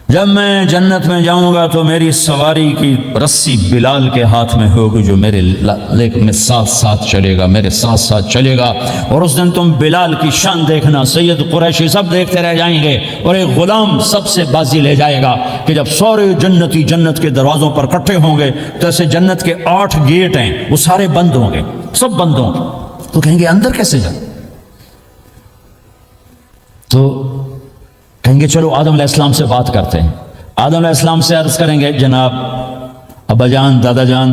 S2: جب میں جنت میں جاؤں گا تو میری سواری کی رسی بلال کے ہاتھ میں ہوگی، جو میرے لیکن ساتھ چلے گا، میرے ساتھ چلے گا، اور اس دن تم بلال کی شان دیکھنا، سید قریشی سب دیکھتے رہ جائیں گے، اور ایک غلام سب سے بازی لے جائے گا، کہ جب سارے جنتی جنت کے دروازوں پر اکٹھے ہوں گے تو ایسے جنت کے 8 گیٹ ہیں، وہ سارے بند ہوں گے، سب بند ہوں گے، تو کہیں گے اندر کیسے جائیں؟ تو کہیں گے چلو آدم علیہ السلام سے بات کرتے ہیں، آدم علیہ السلام سے عرض کریں گے جناب ابا جان دادا جان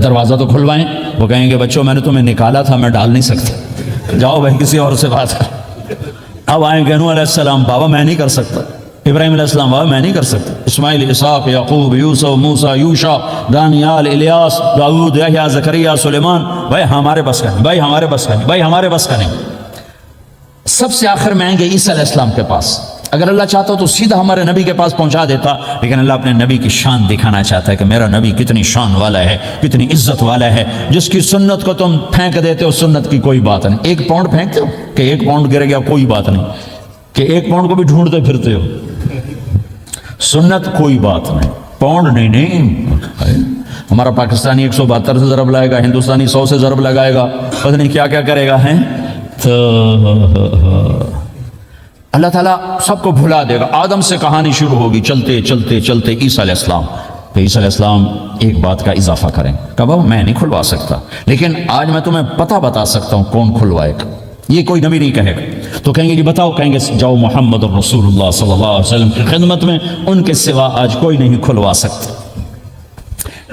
S2: دروازہ تو کھلوائیں، وہ کہیں گے بچوں میں نے تمہیں نکالا تھا، میں ڈال نہیں سکتا، جاؤ بھائی کسی اور سے بات کر۔ اب آئیں گے نوح علیہ السلام، بابا میں نہیں کر سکتا، ابراہیم علیہ السلام، بابا میں نہیں کر سکتا، اسماعیل، اسحاق، یعقوب، یوسف، موسیٰ، یوشع، دانیال، الیاس، داؤد، یحییٰ، زکریا، سلیمان، بھائی ہمارے بس کا نہیں، بھائی ہمارے بس کا نہیں، بھائی ہمارے بس کا نہیں۔ سب سے آخر میں آئیں گے عیسیٰ علیہ السلام کے پاس، اگر اللہ چاہتا تو سیدھا ہمارے نبی کے پاس پہنچا دیتا، لیکن اللہ اپنے نبی کی شان دکھانا چاہتا ہے کہ میرا نبی کتنی شان والا ہے، کتنی عزت والا ہے، جس کی سنت کو تم پھینک دیتے ہو، سنت کی کوئی بات نہیں۔ 1 پاؤنڈ پھینکتے ہو کہ 1 پاؤنڈ گر گیا، کوئی بات نہیں، کہ 1 پاؤنڈ کو بھی ڈھونڈتے پھرتے ہو، سنت کوئی بات نہیں، پاؤنڈ نہیں۔ ہمارا پاکستانی 172 سے ضرب لائے گا، ہندوستانی 100 سے ضرب لگائے گا، پتہ نہیں کیا کیا کرے گا، ہیں تو اللہ تعالیٰ سب کو بھلا دے گا۔ آدم سے کہانی شروع ہوگی، چلتے چلتے چلتے عیسیٰ علیہ السلام، تو عیسیٰ علیہ السلام ایک بات کا اضافہ کریں، کہ بابا میں نہیں کھلوا سکتا، لیکن آج میں تمہیں پتہ بتا سکتا ہوں کون کھلوائے گا، یہ کوئی نبی نہیں کہے گا۔ تو کہیں گے جی بتاؤ، کہیں گے جاؤ محمد الرسول اللہ صلی اللہ علیہ وسلم کی خدمت میں، ان کے سوا آج کوئی نہیں کھلوا سکتا۔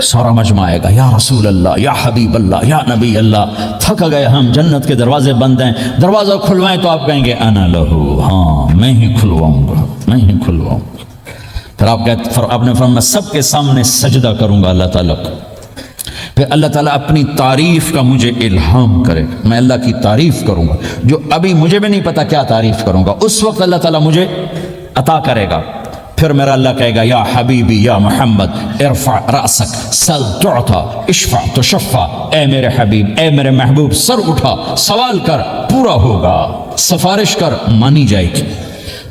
S2: سارا مجمع آئے گا، یا رسول اللہ، یا حبیب اللہ، یا نبی اللہ، تھک گئے ہم، جنت کے دروازے بند ہیں، دروازہ کھلوائیں، تو آپ کہیں گے انا لہو، ہاں میں ہی کھلواؤں گا، میں ہی کھلواؤں گا۔ پھر آپ نے فرمایا میں سب کے سامنے سجدہ کروں گا اللہ تعالیٰ کو، پھر اللہ تعالیٰ اپنی تعریف کا مجھے الہام کرے گا، میں اللہ کی تعریف کروں گا جو ابھی مجھے بھی نہیں پتا کیا تعریف کروں گا، اس وقت اللہ تعالیٰ مجھے عطا کرے گا۔ پھر میرا اللہ کہے گا یا حبیبی یا محمد ارفع رأسک سل تعطا اشفع تشفع، اے میرے حبیب، اے میرے محبوب، سر اٹھا، سوال کر، پورا ہوگا، سفارش کر، مانی جائے گی۔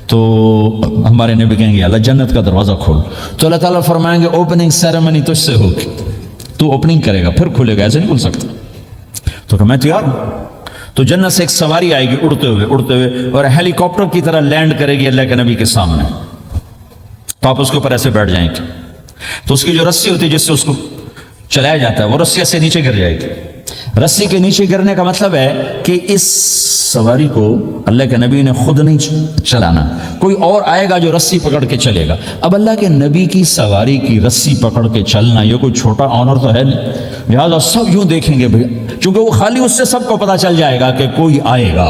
S2: تو ہمارے نبی کہیں گے اللہ جنت کا دروازہ کھول، تو اللہ تعالیٰ فرمائیں گے اوپننگ سیریمنی تجھ سے ہوگی، تو اوپننگ کرے گا، پھر کھلے گا، ایسے نہیں کھل سکتا۔ تو کہ میں تیار ہوں۔ تو جنت سے ایک سواری آئے گی اڑتے ہوئے اور ہیلی کاپٹر کی طرح لینڈ کرے گی اللہ کے نبی کے سامنے، تو آپ اس کے اوپر ایسے بیٹھ جائیں گے، تو اس کی جو رسی ہوتی ہے جس سے اس کو چلایا جاتا ہے وہ رسی ایسے نیچے گر جائے گی۔ رسی کے نیچے گرنے کا مطلب ہے کہ اس سواری کو اللہ کے نبی نے خود نہیں چلانا، کوئی اور آئے گا جو رسی پکڑ کے چلے گا۔ اب اللہ کے نبی کی سواری کی رسی پکڑ کے چلنا یہ کوئی چھوٹا آنر تو ہے نہیں، لہٰذا سب یوں دیکھیں گے بھائی، چونکہ وہ خالی اس سے سب کو پتا چل جائے گا کہ کوئی آئے گا،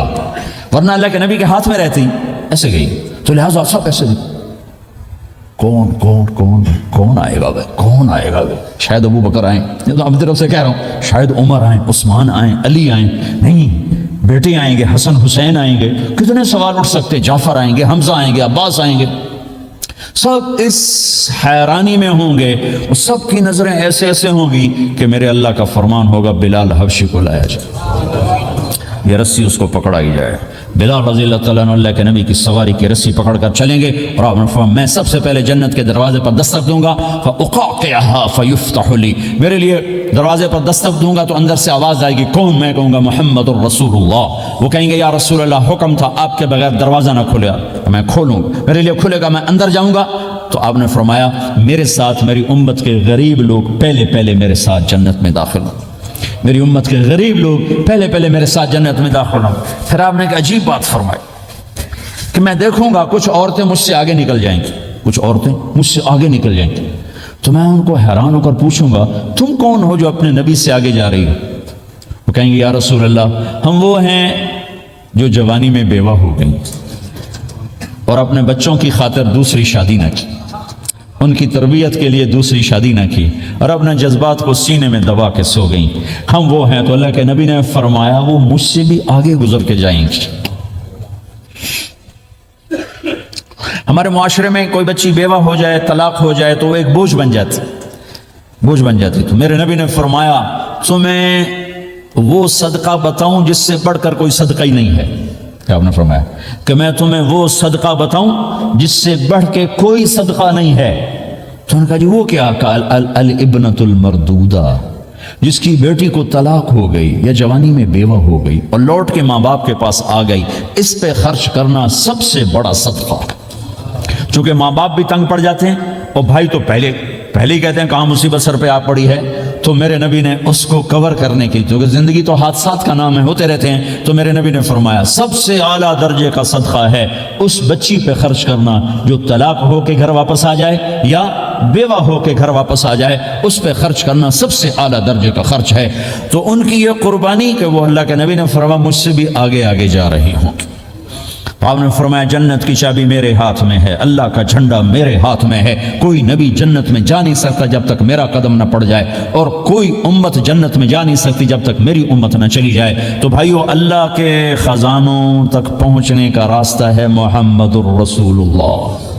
S2: ورنہ اللہ کے نبی کے ہاتھ میں رہتی ایسے گئی، تو لہٰذا سب ایسے کون آئے گا بھائی، کون آئے گا بھائی؟ شاید ابو بکر آئیں، یہ تو اپنی طرف سے کہہ رہا ہوں، شاید عمر آئیں، عثمان آئیں، علی آئیں، نہیں، بیٹے آئیں گے، حسن حسین آئیں گے، کتنے سوال اٹھ سکتے، جعفر آئیں گے، حمزہ آئیں گے، عباس آئیں گے، سب اس حیرانی میں ہوں گے، سب کی نظریں ایسے ایسے ہوں گی کہ میرے اللہ کا فرمان ہوگا بلال حبشی کو لایا جائے، یہ رسی اس کو پکڑائی جائے۔ بلال رضی اللہ تعالیٰ عنہ اللہ کے نبی کی سواری کی رسی پکڑ کر چلیں گے، اور آپ نے فرمایا میں سب سے پہلے جنت کے دروازے پر دستک دوں گا، فَأُقَاقِعَهَا فَيُفْتَحُ لِي، میرے لیے دروازے پر دستک دوں گا تو اندر سے آواز آئے گی، کون؟ میں کہوں گا محمد الرسول اللہ۔ وہ کہیں گے یا رسول اللہ حکم تھا آپ کے بغیر دروازہ نہ کھلے، میں کھولوں، میرے لیے کھلے گا، میں اندر جاؤں گا۔ تو آپ نے فرمایا میرے ساتھ میری امت کے غریب لوگ پہلے میرے ساتھ جنت میں داخل ہوں، میری امت کے غریب لوگ پہلے میرے ساتھ جنت میں داخل ہوں۔ پھر آپ نے ایک عجیب بات فرمائی کہ میں دیکھوں گا کچھ عورتیں مجھ سے آگے نکل جائیں گی، کچھ عورتیں مجھ سے آگے نکل جائیں گی، تو میں ان کو حیران ہو کر پوچھوں گا تم کون ہو جو اپنے نبی سے آگے جا رہی ہو؟ وہ کہیں گے یا رسول اللہ ہم وہ ہیں جو جوانی میں بیوہ ہو گئی اور اپنے بچوں کی خاطر دوسری شادی نہ کی، ان کی تربیت کے لیے دوسری شادی نہ کی، اور اپنے جذبات کو سینے میں دبا کے سو گئیں، ہم وہ ہیں۔ تو اللہ کے نبی نے فرمایا وہ مجھ سے بھی آگے گزر کے جائیں گی۔ ہمارے معاشرے میں کوئی بچی بیوہ ہو جائے، طلاق ہو جائے تو وہ ایک بوجھ بن جاتی، تو میرے نبی نے فرمایا تمہیں وہ صدقہ بتاؤں جس سے بڑھ کر کوئی صدقہ ہی نہیں ہے، کیا آپ نے فرمایا کہ میں تمہیں وہ صدقہ بتاؤں جس سے بڑھ کے کوئی صدقہ نہیں ہے؟ تو انہوں نے کہا جی وہ کیا؟ الابنۃ المردودہ، جس کی بیٹی کو طلاق ہو گئی یا جوانی میں بیوہ ہو گئی اور لوٹ کے ماں باپ کے پاس آ گئی، اس پہ خرچ کرنا سب سے بڑا صدقہ۔ چونکہ ماں باپ بھی تنگ پڑ جاتے ہیں اور بھائی تو پہلے ہی کہتے ہیں کہاں مصیبت سر پہ آ پڑی ہے، تو میرے نبی نے اس کو کور کرنے کی، کیونکہ زندگی تو حادثات کا نام ہے، ہوتے رہتے ہیں، تو میرے نبی نے فرمایا سب سے اعلیٰ درجے کا صدقہ ہے اس بچی پہ خرچ کرنا جو طلاق ہو کے گھر واپس آ جائے یا بیوہ ہو کے گھر واپس آ جائے، اس پہ خرچ کرنا سب سے اعلیٰ درجے کا خرچ ہے۔ تو ان کی یہ قربانی کہ وہ اللہ کے نبی نے فرمایا مجھ سے بھی آگے جا رہی ہوں۔ آپ نے فرمایا جنت کی چابی میرے ہاتھ میں ہے، اللہ کا جھنڈا میرے ہاتھ میں ہے، کوئی نبی جنت میں جا نہیں سکتا جب تک میرا قدم نہ پڑ جائے، اور کوئی امت جنت میں جا نہیں سکتی جب تک میری امت نہ چلی جائے۔ تو بھائیو اللہ کے خزانوں تک پہنچنے کا راستہ ہے محمد الرسول اللہ۔